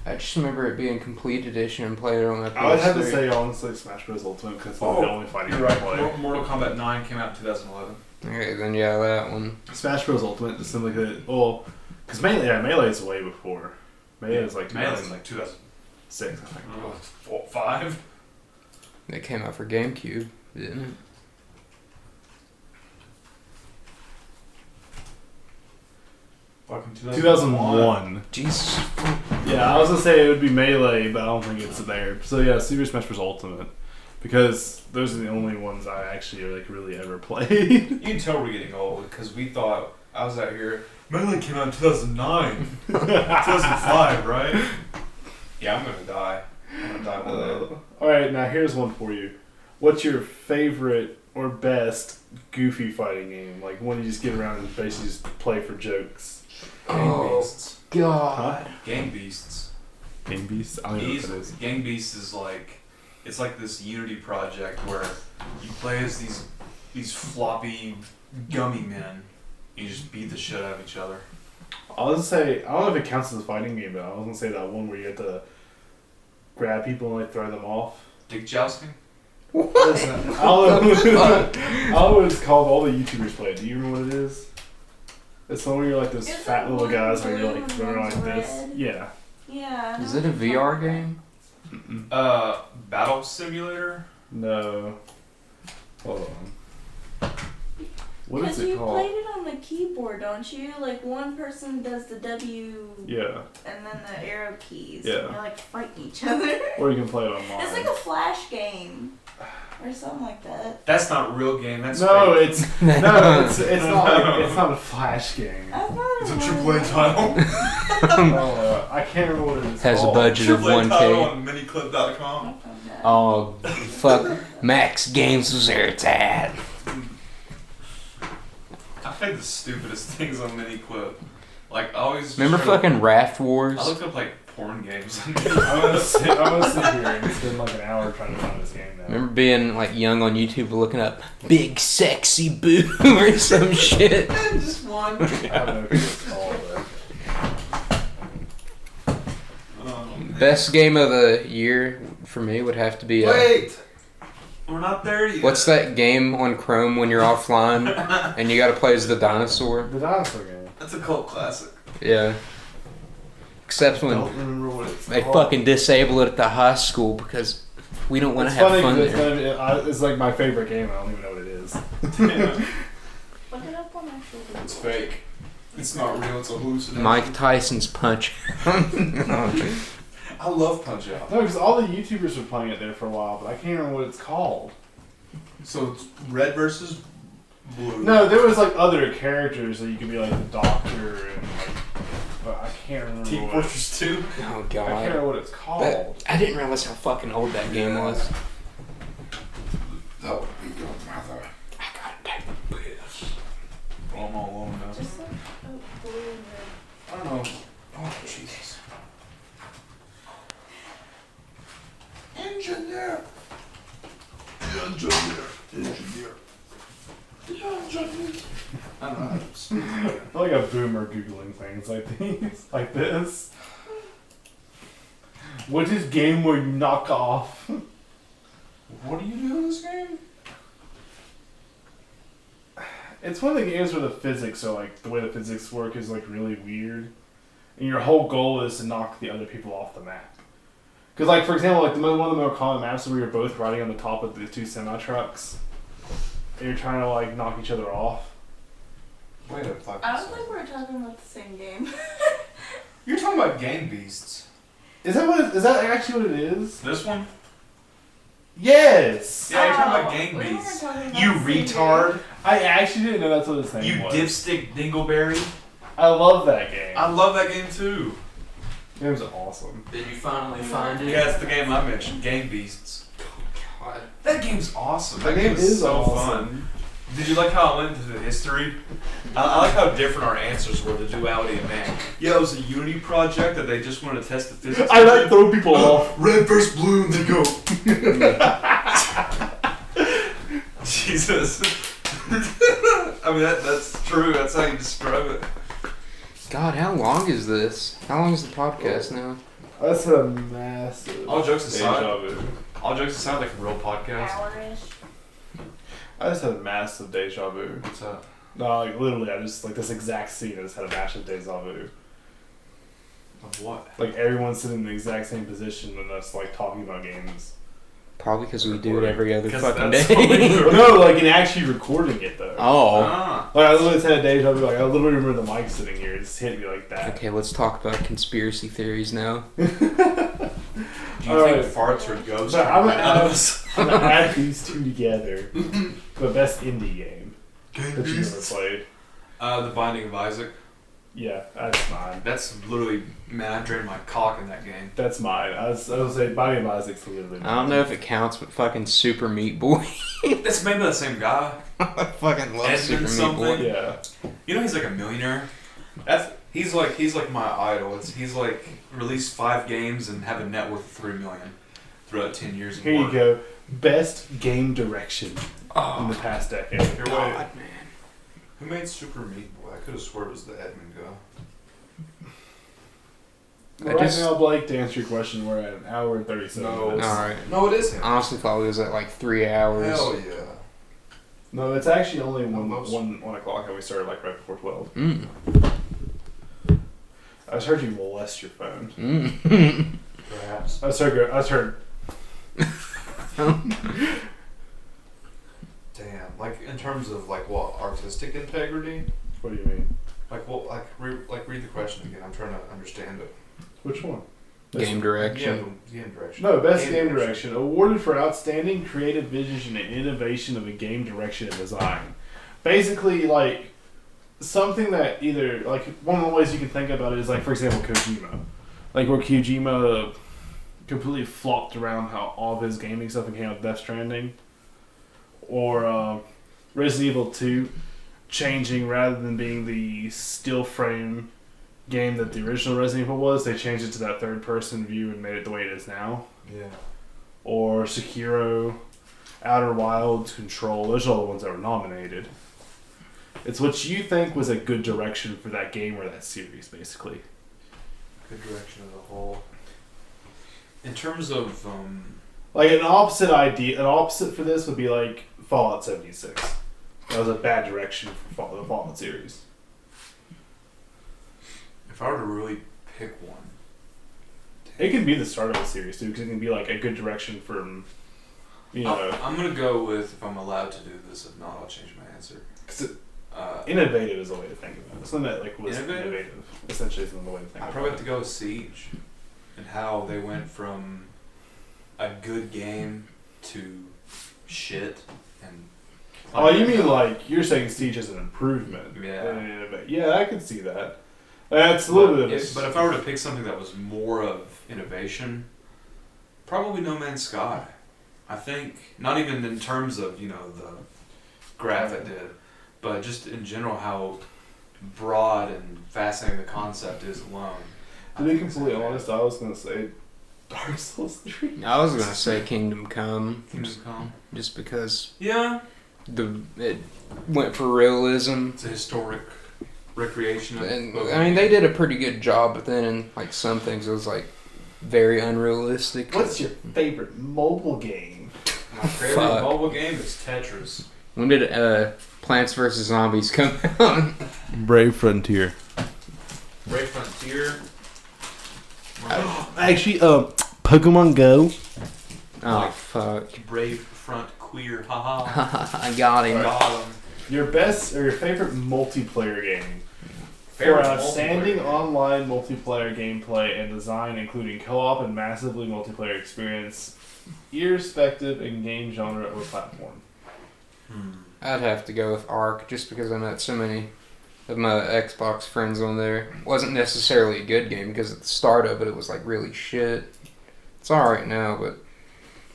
Speaker 3: I just remember it being Complete Edition and played it on that PS3.
Speaker 1: I would have to say honestly Smash Bros. Ultimate because it's the only fighting game I play.
Speaker 4: Mortal Kombat 9 came out in 2011.
Speaker 3: Okay, then yeah, that one.
Speaker 1: Smash Bros. Ultimate is simply because Melee is way before. Melee is like
Speaker 4: Melee
Speaker 1: 2006,
Speaker 4: is like 2006.
Speaker 1: I think.
Speaker 4: 4, 5.
Speaker 3: It came out for GameCube, didn't it?
Speaker 4: Fucking
Speaker 1: 2001.
Speaker 3: Jesus.
Speaker 1: Yeah, I was gonna say it would be Melee, but I don't think it's there. So yeah, Super Smash Bros. Ultimate, because those are the only ones I actually really ever played.
Speaker 4: You can tell we're getting old because we thought I was out here. Melee came out in 2009, 2005, right? Yeah, I'm gonna die. I'm gonna die one day.
Speaker 1: All right, now here's one for you. What's your favorite or best goofy fighting game? Like one you just get around and basically just play for jokes.
Speaker 4: Gang Beasts.
Speaker 3: God.
Speaker 4: Gang Beasts.
Speaker 1: Game Beasts? I don't know what that is.
Speaker 4: Gang Beasts is it's like this Unity project where you play as these floppy gummy men. You just beat the shit out of each other.
Speaker 1: I was gonna say, I don't know if it counts as a fighting game, but I was gonna say that one where you have to grab people and throw them off.
Speaker 4: Dick jousting?
Speaker 1: What is that? I don't know what it's called. All the YouTubers play it. Do you remember what it is? It's the one where you're like those
Speaker 5: Is
Speaker 1: fat
Speaker 5: it
Speaker 1: little
Speaker 5: one
Speaker 1: guys where
Speaker 5: blue
Speaker 1: you're like
Speaker 5: and
Speaker 1: throwing
Speaker 5: one's
Speaker 1: like this.
Speaker 5: red?
Speaker 1: Yeah.
Speaker 5: Yeah. I
Speaker 3: Is
Speaker 5: know
Speaker 3: it a
Speaker 5: what you're
Speaker 3: VR
Speaker 5: talking
Speaker 3: game?
Speaker 1: Mm-mm.
Speaker 4: Battle Simulator?
Speaker 1: No. Hold on. What is
Speaker 5: Because
Speaker 1: it
Speaker 5: you
Speaker 1: called?
Speaker 5: played it on the keyboard, don't you? Like one person does the W
Speaker 1: Yeah.
Speaker 5: and then the arrow keys.
Speaker 1: Yeah.
Speaker 5: And you're like fighting each other.
Speaker 1: Or you can play it online.
Speaker 5: It's like a flash game. Or something like that.
Speaker 4: That's not a real game. That's
Speaker 1: No,
Speaker 4: fake.
Speaker 1: it's not a flash game.
Speaker 5: I thought
Speaker 4: It's
Speaker 5: it
Speaker 4: a
Speaker 5: was.
Speaker 4: triple A title.
Speaker 1: I can't remember what it's
Speaker 3: Has a
Speaker 1: called.
Speaker 3: budget of
Speaker 4: Triple A title
Speaker 3: 1K.
Speaker 4: on miniclip.com.
Speaker 5: I found that.
Speaker 3: Oh, fuck. Max Games was where it's at.
Speaker 2: played the stupidest things on Miniclip. Like, I always...
Speaker 3: Remember fucking Raft Wars?
Speaker 2: I looked up, like, porn games.
Speaker 1: I'm gonna sit here and spend like an hour trying to find this game now.
Speaker 3: Remember being like young on YouTube looking up big sexy boo or some shit?
Speaker 2: Just one.
Speaker 1: I have no clue what it's called, but...
Speaker 3: Best game of the year for me would have to be
Speaker 2: Wait! We're not there yet.
Speaker 3: what's that game on Chrome when you're offline and you gotta play as the dinosaur?
Speaker 1: The dinosaur game.
Speaker 2: That's a cult classic.
Speaker 3: Yeah. Except
Speaker 1: I
Speaker 3: when
Speaker 1: don't remember what it's
Speaker 3: they
Speaker 1: called.
Speaker 3: fucking disable it at the high school because we don't want to
Speaker 1: It's
Speaker 3: have
Speaker 1: funny
Speaker 3: fun
Speaker 1: 'cause
Speaker 3: there.
Speaker 1: it's like my favorite game. I don't even know what it is.
Speaker 5: Look it up on actual Google.
Speaker 4: It's fake. It's not real. It's a hallucination.
Speaker 3: Mike Tyson's Punch.
Speaker 4: I love Punch Out.
Speaker 1: No, because all the YouTubers were playing it there for a while, but I can't remember what it's called.
Speaker 4: So it's red versus blue.
Speaker 1: No, there was like other characters that you could be like the doctor and like, but I can't remember.
Speaker 4: Team
Speaker 1: what
Speaker 4: Fortress 2.
Speaker 3: Oh
Speaker 1: I can't
Speaker 3: god.
Speaker 1: remember what it's called.
Speaker 3: I didn't realize how fucking old that game was.
Speaker 4: That would be your mother.
Speaker 3: I gotta take a piss.
Speaker 4: Oh, I'm all alone now.
Speaker 5: Just like blue and red.
Speaker 4: I don't know. Oh, Jesus. Engineer. Engineer. Engineer. Engineer. I don't know how to speak.
Speaker 1: I feel like a boomer googling things like these, like this. What is game where you knock off?
Speaker 4: What do you do in this game?
Speaker 1: It's one of the games where the physics are like, the way the physics work is like really weird. And your whole goal is to knock the other people off the map. Because like, for example, like one of the more common maps is where you're both riding on the top of the two semi-trucks. And you're trying to like knock each other off.
Speaker 4: Wait a fucking
Speaker 5: I don't
Speaker 4: second.
Speaker 5: think we're talking about the same game.
Speaker 4: You're talking about Game Beasts.
Speaker 1: Is that actually what it is?
Speaker 2: This one?
Speaker 1: Yes!
Speaker 2: Yeah, you're talking about
Speaker 5: Oh,
Speaker 2: Gang
Speaker 5: we weren't
Speaker 2: Beasts.
Speaker 5: talking about
Speaker 2: You
Speaker 5: the same
Speaker 2: retard.
Speaker 5: game.
Speaker 1: I actually didn't know that's what his name
Speaker 2: You
Speaker 1: was.
Speaker 2: dipstick dingleberry.
Speaker 1: I love that game.
Speaker 2: I love that game too.
Speaker 1: That game's awesome.
Speaker 3: Did you finally find it?
Speaker 2: Yeah, it's the game I mentioned, Game Beasts.
Speaker 3: God.
Speaker 2: That game's awesome.
Speaker 1: That game is
Speaker 2: so
Speaker 1: awesome.
Speaker 2: fun. Did you like how I went into the history? I like how different our answers were, the duality of man. Yeah, it was a Unity project that they just wanted to test the physics.
Speaker 1: I like throwing people off.
Speaker 4: Red versus blue, and they go.
Speaker 2: Jesus. I mean, that's true. That's how you describe it.
Speaker 3: God, how long is this? How long is the podcast now?
Speaker 1: That's a massive.
Speaker 2: All jokes aside,
Speaker 1: deja vu.
Speaker 2: all jokes aside, like a real podcast.
Speaker 5: Hour-ish.
Speaker 1: I just had a massive deja vu.
Speaker 2: What's up?
Speaker 1: No, like literally, I just like this exact scene. I just had a massive deja vu.
Speaker 2: Of what?
Speaker 1: Like everyone's sitting in the exact same position and us like talking about games.
Speaker 3: Probably because we do it every other
Speaker 2: 'Cause
Speaker 3: fucking
Speaker 2: that's what we
Speaker 3: day.
Speaker 2: do.
Speaker 1: No, like in actually recording it though.
Speaker 3: Oh.
Speaker 2: Ah.
Speaker 1: Like I literally just had a deja vu. Like I literally remember the mic sitting here. It just hit me like that.
Speaker 3: Okay, let's talk about conspiracy theories now.
Speaker 2: Do you
Speaker 1: Alright.
Speaker 2: think farts are ghosts?
Speaker 1: So I'm
Speaker 2: or
Speaker 1: gonna add,
Speaker 2: ghosts?
Speaker 1: I'm gonna add these two together. The best indie game that you've ever played.
Speaker 2: The Binding of Isaac.
Speaker 1: Yeah, that's mine.
Speaker 2: That's literally, man, I drained my cock in that game.
Speaker 1: That's mine. I was say Binding of Isaac's literally mine.
Speaker 3: I don't know if it counts, but fucking Super Meat Boy.
Speaker 2: It's made by the same guy.
Speaker 3: I fucking love
Speaker 2: Edmund
Speaker 3: Super Meat Boy.
Speaker 2: something.
Speaker 1: Yeah.
Speaker 2: You know he's like a millionaire. He's like my idol. He's like released 5 games and have a net worth of $3 million throughout 10 years. Of
Speaker 1: Here you
Speaker 2: work.
Speaker 1: go. Best game direction in
Speaker 3: Oh,
Speaker 1: the past decade.
Speaker 2: Here, wait.
Speaker 3: God, man.
Speaker 2: Who made Super Meat Boy? I could have swore it was the Edmund guy.
Speaker 3: I
Speaker 1: Right
Speaker 3: just-
Speaker 1: now, Blake, to answer your question, we're at an hour and 37
Speaker 4: No.
Speaker 1: minutes.
Speaker 3: Alright.
Speaker 4: No, it is him.
Speaker 3: I honestly thought it was at like 3 hours.
Speaker 4: Hell yeah.
Speaker 1: No, it's actually only
Speaker 4: Almost.
Speaker 1: 1 o'clock and we started like right before 12.
Speaker 3: Mm.
Speaker 1: I just heard you molest your phone.
Speaker 3: Mm.
Speaker 4: Perhaps.
Speaker 1: I just heard
Speaker 4: Damn. Like in terms of like what artistic integrity.
Speaker 1: what do you mean?
Speaker 4: Like what? Like read the question again. I'm trying to understand it.
Speaker 1: Which one?
Speaker 3: Game direction.
Speaker 4: Yeah, game direction.
Speaker 1: No, best game direction. Awarded for outstanding creative vision and innovation of a game direction and design. Basically, like, something that either, like, one of the ways you can think about it is, like, for example, Kojima. Like, where Kojima completely flopped around how all of his gaming stuff and came out with Death Stranding. Or Resident Evil 2. changing rather than being the still frame game that the original Resident Evil was. They changed it to that third person view and made it the way it is now.
Speaker 4: Yeah.
Speaker 1: Or Sekiro, Outer Wilds, Control. Those are all the ones that were nominated. It's what you think was a good direction for that game or that series, basically.
Speaker 4: Good direction as a whole. In terms of
Speaker 1: Like an opposite for this would be like Fallout 76. That was a bad direction for the Fallout series.
Speaker 4: if I were to really pick one,
Speaker 1: It can be the start of a series too, because it can be like a good direction from, you know.
Speaker 4: I'm gonna go with, if I'm allowed to do this. If not, I'll change my answer.
Speaker 1: Innovative is the way to think about it. Something that like was
Speaker 4: Innovative?
Speaker 1: essentially is the way to think
Speaker 4: I
Speaker 1: about
Speaker 4: probably
Speaker 1: it.
Speaker 4: have to go with Siege, and how they went from a good game to shit. And
Speaker 1: Oh, you mean like you're saying Siege is an improvement?
Speaker 4: Yeah.
Speaker 1: Yeah, I can see that. That's a little bit of
Speaker 4: But if I were to pick something that was more of innovation, probably No Man's Sky. I think, not even in terms of, the graph it did, but just in general how broad and fascinating the concept is alone.
Speaker 1: To be completely honest, I was gonna say Dark Souls 3.
Speaker 3: I was gonna say Kingdom Come,
Speaker 4: Kingdom Come.
Speaker 3: just because
Speaker 4: Yeah.
Speaker 3: it went for realism.
Speaker 4: It's a historic recreation.
Speaker 3: And I mean, they did a pretty good job, but then in like some things it was like very unrealistic.
Speaker 1: What's your favorite mobile game?
Speaker 4: My favorite
Speaker 3: Fuck.
Speaker 4: mobile game is Tetris.
Speaker 3: When did Plants vs Zombies come out?
Speaker 1: Brave Frontier.
Speaker 4: Brave Frontier.
Speaker 1: Actually, Pokemon Go.
Speaker 3: Oh fuck!
Speaker 4: Brave Front Queer. Haha.
Speaker 3: I got him.
Speaker 4: Got 'em.
Speaker 1: Your best or your favorite multiplayer game?
Speaker 4: Favorite
Speaker 1: For outstanding
Speaker 4: multiplayer game.
Speaker 1: online multiplayer gameplay and design, including co-op and massively multiplayer experience, irrespective in game genre or platform.
Speaker 3: I'd have to go with Ark just because I met so many of my Xbox friends on there. Wasn't necessarily a good game because at the start of it, it was like really shit. It's alright now, but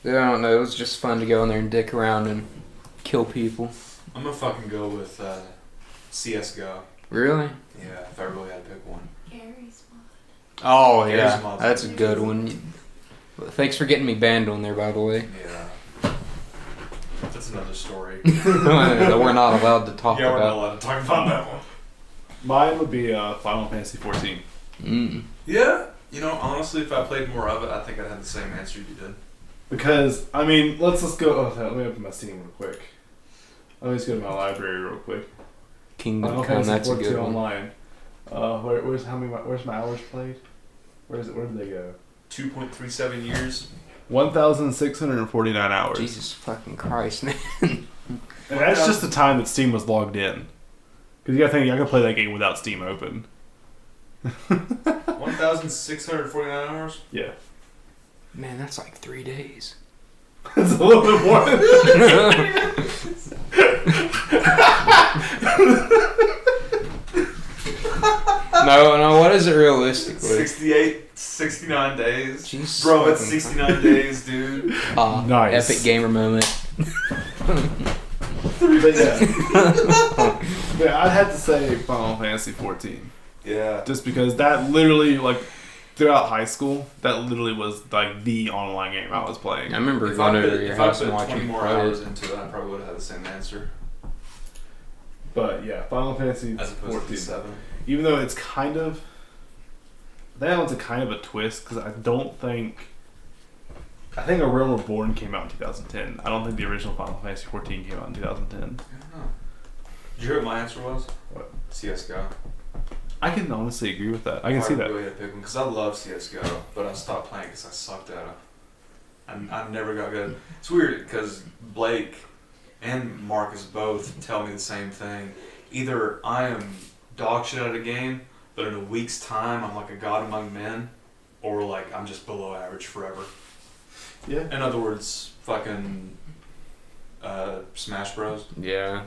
Speaker 3: I don't know. It was just fun to go in there and dick around and kill people.
Speaker 4: I'm gonna fucking go with CS:GO.
Speaker 3: Really?
Speaker 4: Yeah, if I really had to pick one.
Speaker 5: Gary's mod.
Speaker 3: Oh
Speaker 4: Gary's
Speaker 3: yeah,
Speaker 4: Mod's
Speaker 3: that's a
Speaker 4: good.
Speaker 3: good one. Thanks for getting me banned on there, by the way.
Speaker 4: Yeah. That's another story.
Speaker 3: That we're not allowed to talk
Speaker 4: Yeah, we're not
Speaker 3: about.
Speaker 4: allowed to talk about that one.
Speaker 1: Mine would be Final Fantasy 14.
Speaker 4: Yeah. Honestly, if I played more of it, I think I'd have the same answer you did.
Speaker 1: Because, I mean, let's go. Oh, let me open my Steam real quick. Let me just go to my library real quick.
Speaker 3: Kingdom
Speaker 1: Final
Speaker 3: Come,
Speaker 1: Fantasy
Speaker 3: that's a
Speaker 1: 14
Speaker 3: good one.
Speaker 1: online. Where's my hours played? Where did they go?
Speaker 4: 2.37 years.
Speaker 1: 1,649 hours.
Speaker 3: Jesus fucking Christ, man.
Speaker 1: And that's just the time that Steam was logged in. Because you gotta think, I could play that game without Steam open.
Speaker 4: 1,649 hours?
Speaker 1: Yeah.
Speaker 3: Man, that's like 3 days.
Speaker 1: It's a little bit more.
Speaker 3: No, what is it realistically?
Speaker 4: 69 days.
Speaker 3: Jesus
Speaker 4: Bro, it's
Speaker 3: fucking
Speaker 4: 69 days, dude.
Speaker 1: Nice.
Speaker 3: Epic gamer moment.
Speaker 1: But yeah. Yeah, I'd have to say Final Fantasy 14.
Speaker 4: Yeah.
Speaker 1: Just because that literally, like, throughout high school, that literally was, like, the online game I was playing.
Speaker 3: I remember
Speaker 4: If I
Speaker 3: going
Speaker 4: put,
Speaker 3: over to your
Speaker 4: if I
Speaker 3: house
Speaker 4: put
Speaker 3: and
Speaker 4: 20
Speaker 3: watching
Speaker 4: more
Speaker 3: play
Speaker 4: hours
Speaker 3: it.
Speaker 4: into it, I probably would have had the same answer.
Speaker 1: But yeah, Final Fantasy
Speaker 4: As opposed
Speaker 1: 14.
Speaker 4: to 7.
Speaker 1: Even though it's kind of, that one's a kind of a twist because I think A Realm Reborn came out in 2010. I don't think the original Final Fantasy 14 came out in 2010.
Speaker 4: I don't know. Did you hear what my answer was?
Speaker 1: What?
Speaker 4: CS:GO.
Speaker 1: I can honestly agree with that. I can see that.
Speaker 4: really had to pick one because I love CS:GO, but I stopped playing because I sucked at it. I never got good. It's weird because Blake and Marcus both tell me the same thing. Either I am dog shit at a game, but in a week's time I'm like a god among men, or like I'm just below average forever.
Speaker 1: Yeah.
Speaker 4: In other words, fucking Smash Bros.
Speaker 3: Yeah,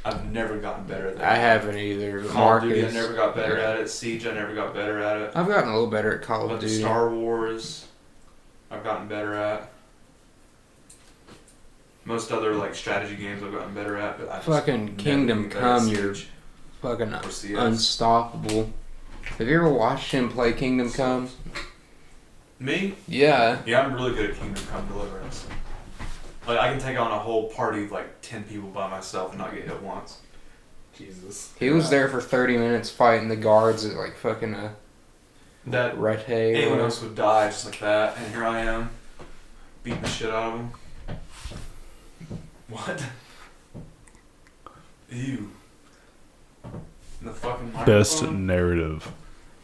Speaker 4: I've never gotten better at that.
Speaker 3: I haven't either.
Speaker 4: Call of Duty, I
Speaker 3: Marcus,
Speaker 4: never got better at it. Siege, I never got better at it.
Speaker 3: I've gotten a little better at Call
Speaker 4: But
Speaker 3: of
Speaker 4: the
Speaker 3: Duty.
Speaker 4: Star Wars, I've gotten better at.
Speaker 2: Most other like strategy games I've gotten better at, but I just
Speaker 3: Fucking
Speaker 2: never
Speaker 3: Kingdom
Speaker 2: get better at
Speaker 3: Come, you're
Speaker 2: Siege
Speaker 3: fucking
Speaker 2: or CS.
Speaker 3: unstoppable. Have you ever watched him play Kingdom Come?
Speaker 2: Me?
Speaker 3: Yeah.
Speaker 2: Yeah, I'm really good at Kingdom Come Deliverance. Like I can take on a whole party of like 10 people by myself and not get hit once.
Speaker 1: Jesus.
Speaker 3: He was there for 30 minutes fighting the guards at like fucking
Speaker 2: That
Speaker 3: Rete.
Speaker 2: anyone else would die just like that, and here I am, beating the shit out of them. What? Ew. The fucking
Speaker 1: Best
Speaker 2: microphone?
Speaker 1: narrative.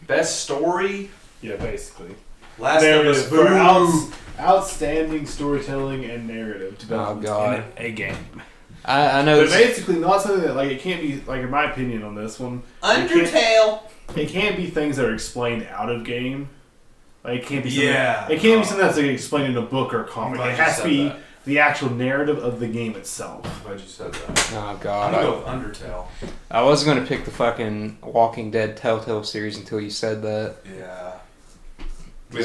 Speaker 2: Best story?
Speaker 1: Yeah, basically.
Speaker 2: Last of
Speaker 1: Narrative
Speaker 2: Us.
Speaker 1: for
Speaker 2: Boo!
Speaker 1: outstanding storytelling and narrative
Speaker 3: Oh, God.
Speaker 1: in a game.
Speaker 3: I know.
Speaker 1: But
Speaker 3: It's,
Speaker 1: basically, not something that like it can't be like in my opinion on this one.
Speaker 2: Undertale!
Speaker 1: It can't be things that are explained out of game. Like it can't be something.
Speaker 2: Yeah.
Speaker 1: It can't be something that's like explained in a book or comic.
Speaker 2: glad
Speaker 1: It
Speaker 2: you
Speaker 1: has to
Speaker 2: said
Speaker 1: be
Speaker 2: that.
Speaker 1: the actual narrative of the game itself.
Speaker 2: I'm glad you said that.
Speaker 3: oh
Speaker 2: I'm
Speaker 3: God.
Speaker 2: gonna go with Undertale.
Speaker 3: I was gonna pick the fucking Walking Dead Telltale series until you said that.
Speaker 2: Yeah. We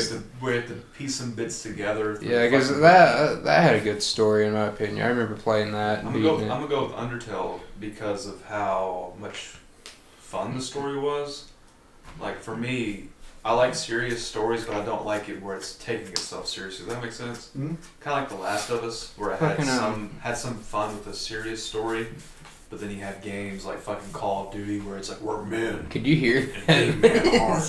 Speaker 2: have to piece some bits together. for
Speaker 3: Yeah,
Speaker 2: the
Speaker 3: because
Speaker 2: fucking-
Speaker 3: that had a good story in my opinion. I remember playing that and
Speaker 2: I'm
Speaker 3: beating
Speaker 2: gonna
Speaker 3: it.
Speaker 2: go with Undertale because of how much fun the story was. Like for me, I like serious stories, but I don't like it where it's taking itself seriously. Does that make sense?
Speaker 1: Mm-hmm.
Speaker 2: Kind of like The Last of Us, where I
Speaker 3: Fucking,
Speaker 2: had some fun with a serious story, but then you have games like fucking Call of Duty where it's like we're men
Speaker 3: Could you hear
Speaker 2: and being man
Speaker 3: that?
Speaker 2: hard.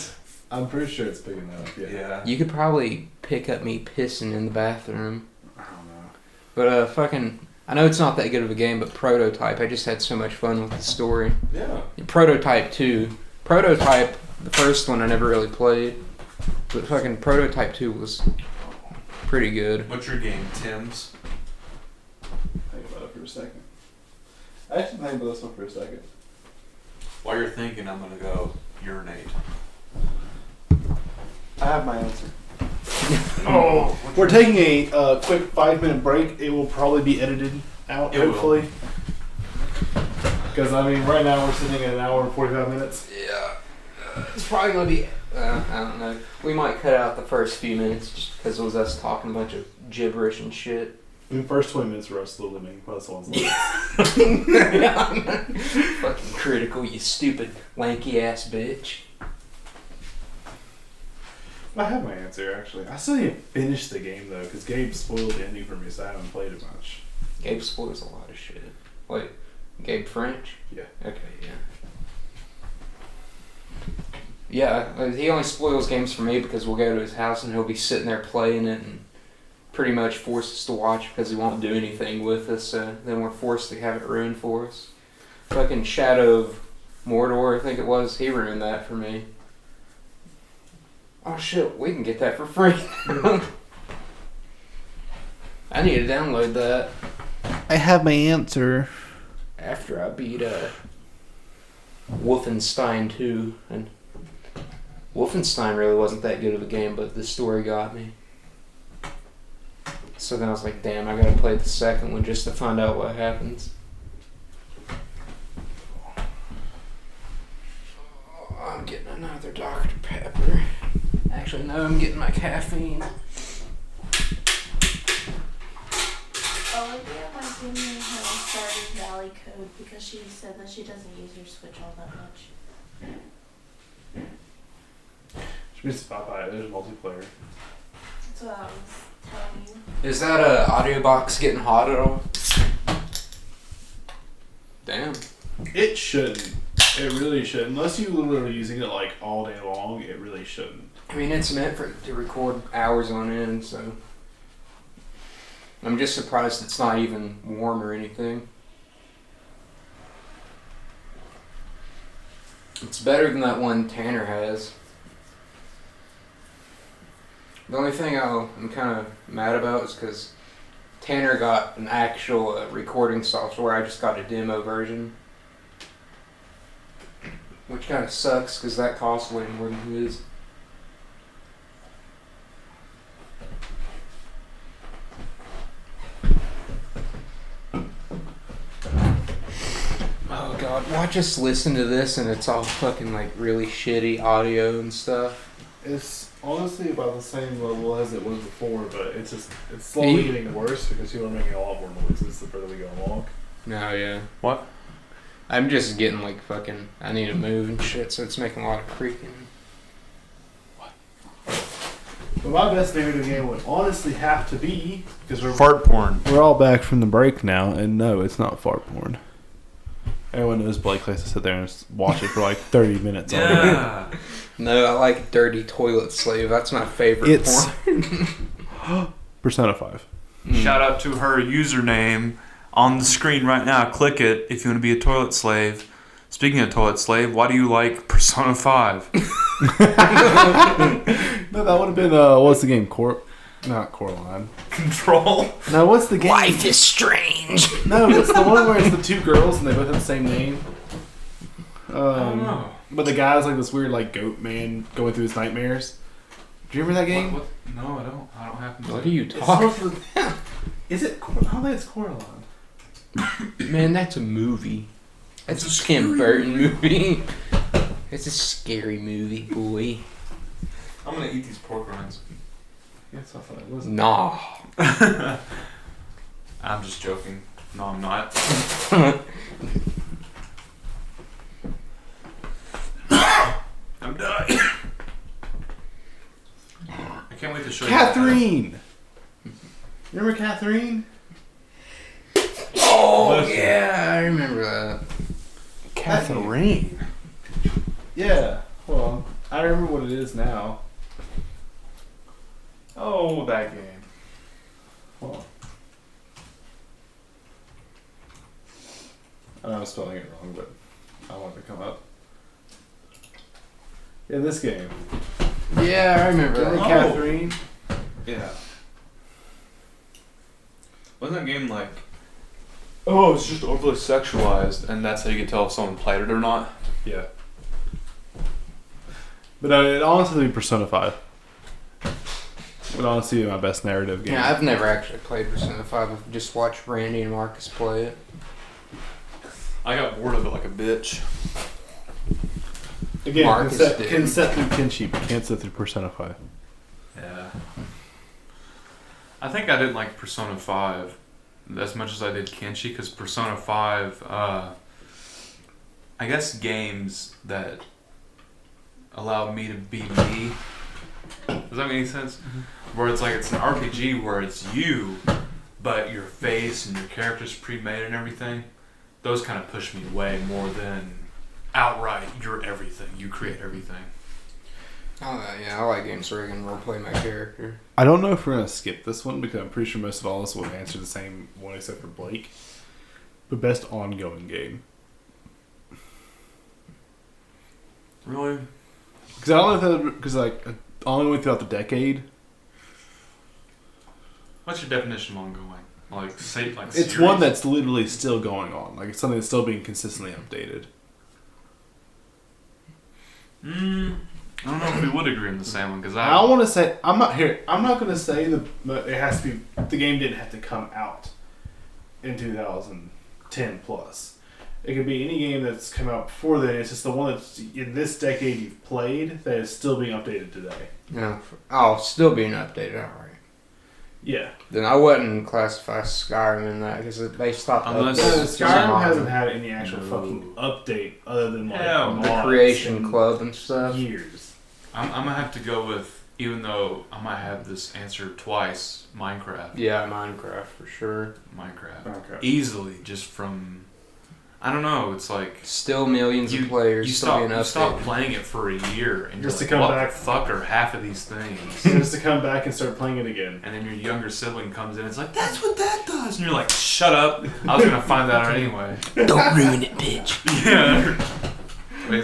Speaker 1: I'm pretty sure it's picking that up.
Speaker 2: Yeah.
Speaker 3: You could probably pick up me pissing in the bathroom.
Speaker 1: I don't know.
Speaker 3: But fucking, I know it's not that good of a game, but Prototype, I just had so much fun with the story.
Speaker 2: Yeah.
Speaker 3: Prototype 2. Prototype, the first one I never really played, but fucking Prototype 2 was pretty good.
Speaker 2: What's your game, Tim's?
Speaker 1: Think about it for a second. I actually think about this one for a second.
Speaker 2: While you're thinking, I'm gonna go urinate.
Speaker 1: I have my answer. Oh, we're taking a quick 5-minute break. It will probably be edited out,
Speaker 2: It will.
Speaker 1: hopefully. Because, I mean, right now we're sitting at an hour and 45 minutes.
Speaker 3: Yeah. It's probably going to be, I don't know. We might cut out the first few minutes just because it was us talking a bunch of gibberish and shit.
Speaker 1: The first 20 minutes were us slowly making puzzles. Yeah.
Speaker 3: Fucking critical, you stupid, lanky ass bitch.
Speaker 1: I have my answer, actually. I still didn't finish the game, though, because Gabe spoiled the ending for me, so I haven't played it much.
Speaker 3: Gabe spoils a lot of shit. Wait, Gabe French?
Speaker 1: Yeah.
Speaker 3: Okay, yeah. Yeah, he only spoils games for me because we'll go to his house and he'll be sitting there playing it and pretty much force us to watch because he won't do anything with us, so then we're forced to have it ruined for us. Fucking Shadow of Mordor, I think it was, he ruined that for me. Oh shit, we can get that for free. I need to download that
Speaker 1: I have my answer.
Speaker 3: after I beat Wolfenstein 2. And Wolfenstein really wasn't that good of a game, but the story got me. So then I was like, damn, I gotta play the second one just to find out what happens. Oh, I'm getting another Dr. Pepper. Actually, no, I'm getting my caffeine.
Speaker 5: Olivia might give me her Stardew Valley code because she said that she doesn't use her Switch all that much.
Speaker 1: Should be Popeye. There's multiplayer.
Speaker 5: That's what I was telling you.
Speaker 3: Is that audio box getting hot at all? Damn.
Speaker 1: It shouldn't. It really shouldn't. Unless you literally are using it like all day long, it really shouldn't.
Speaker 3: I mean, it's meant to record hours on end, so I'm just surprised it's not even warm or anything. It's better than that one Tanner has. The only thing I'm kind of mad about is because Tanner got an actual recording software. I just got a demo version. Which kind of sucks because that costs way more than his. Oh god, watch us listen to this and it's all fucking like really shitty audio and stuff.
Speaker 1: It's honestly about the same level as it was before, but it's slowly getting worse because people are making a lot more noises the further we go along.
Speaker 3: No, yeah.
Speaker 2: What?
Speaker 3: I'm just getting like fucking. I need to move and shit, so it's making a lot of creaking.
Speaker 1: But my best narrative game would honestly have to be because
Speaker 2: Fart porn.
Speaker 1: we're all back from the break now, and no, it's not fart porn. Everyone knows Blake likes to sit there and just watch it for like 30 minutes.
Speaker 2: Yeah.
Speaker 3: No, I like Dirty Toilet Slave. That's my favorite porn.
Speaker 1: Persona 5.
Speaker 2: Shout out to her username on the screen right now. Click it if you want to be a toilet slave. Speaking of toilet slave, why do you like Persona 5?
Speaker 1: No, that would have been what's the game? Not Coraline.
Speaker 2: Control.
Speaker 1: No, what's the game?
Speaker 3: Life is strange.
Speaker 1: No, it's the one where it's the two girls and they both have the same name.
Speaker 2: I don't know.
Speaker 1: But the guy's like this weird like goat man going through his nightmares. Do you remember that game?
Speaker 2: What? No, I don't. I don't happen to.
Speaker 3: What are you
Speaker 1: It's
Speaker 3: talking?
Speaker 1: supposed to- Is it? I don't think it's Coraline.
Speaker 3: Man, that's a movie. That's a Tim Burton movie. It's a scary movie, boy.
Speaker 2: I'm gonna eat these pork rinds.
Speaker 1: Yeah, it's not funny. What is it?
Speaker 3: Nah.
Speaker 2: I'm just joking. No, I'm not. I'm dying. I can't wait to show
Speaker 1: Catherine. You remember Catherine?
Speaker 3: Oh yeah, I remember that.
Speaker 1: Catherine. Yeah. Hold on. I remember what it is now.
Speaker 2: Oh, that game.
Speaker 1: Hold on. I know I'm spelling it wrong, but I want it to come up. Yeah, this game.
Speaker 3: Yeah, I remember
Speaker 1: Remember
Speaker 3: that.
Speaker 1: Catherine?
Speaker 2: Yeah. Wasn't that game like, oh, it's just overly sexualized, and that's how you can tell if someone played it or not?
Speaker 1: Yeah. But it honestly be Persona 5. It would honestly be my best narrative game.
Speaker 3: Yeah, I've never actually played Persona 5. I've just watched Randy and Marcus play it.
Speaker 2: I got bored of it like a bitch.
Speaker 1: Again,
Speaker 3: Marcus did.
Speaker 1: can set through Kenshi, but can't set through Persona 5.
Speaker 2: Yeah. I think I didn't like Persona 5 as much as I did Kenshi, because Persona 5, I guess games that allow me to be me. Does that make any sense? Mm-hmm. Where it's like it's an RPG where it's you, but your face and your character's pre-made and everything. Those kind of push me away more than outright you're everything. You create everything.
Speaker 3: Oh yeah, I like games where I can roleplay my character.
Speaker 1: I don't know if we're going to skip this one because I'm pretty sure most of all of us will answer the same one except for Blake. But best ongoing game.
Speaker 2: Really?
Speaker 1: Because I don't know if because like ongoing throughout the decade.
Speaker 2: What's your definition of ongoing? Like say like
Speaker 1: It's
Speaker 2: series?
Speaker 1: one that's literally still going on. Like it's something that's still being consistently updated.
Speaker 2: I don't know if we would agree on the same one because
Speaker 1: I don't want to say I'm not going to say that it has to be. The game didn't have to come out in 2010 plus. It could be any game that's come out before then. It's just the one that's in this decade you've played that is still being updated today.
Speaker 3: No, oh, still being updated. All right.
Speaker 1: Yeah.
Speaker 3: Then I wouldn't classify Skyrim in that because they stopped
Speaker 2: Unless-
Speaker 3: updating.
Speaker 1: Skyrim hasn't had any actual fucking update other than like
Speaker 2: Hell no.
Speaker 3: The
Speaker 1: mods
Speaker 3: Creation
Speaker 1: and
Speaker 3: Club and stuff.
Speaker 1: years.
Speaker 2: I'm gonna have to go with, even though I might have this answer twice, Minecraft.
Speaker 3: Yeah, Minecraft for sure.
Speaker 2: Minecraft. Easily, just from, I don't know, it's like
Speaker 3: Still millions of players.
Speaker 2: you
Speaker 3: still
Speaker 2: stop
Speaker 3: being
Speaker 2: you
Speaker 3: updated.
Speaker 2: stop playing it for a year and
Speaker 1: Just
Speaker 2: you're
Speaker 1: to
Speaker 2: like,
Speaker 1: come
Speaker 2: what
Speaker 1: back.
Speaker 2: the fuck are half of these things?
Speaker 1: Just to come back and start playing it again.
Speaker 2: And then your younger sibling comes in, it's like, that's what that does, and you're like, shut up, I was gonna find that out anyway.
Speaker 3: Don't ruin it, bitch.
Speaker 2: Yeah.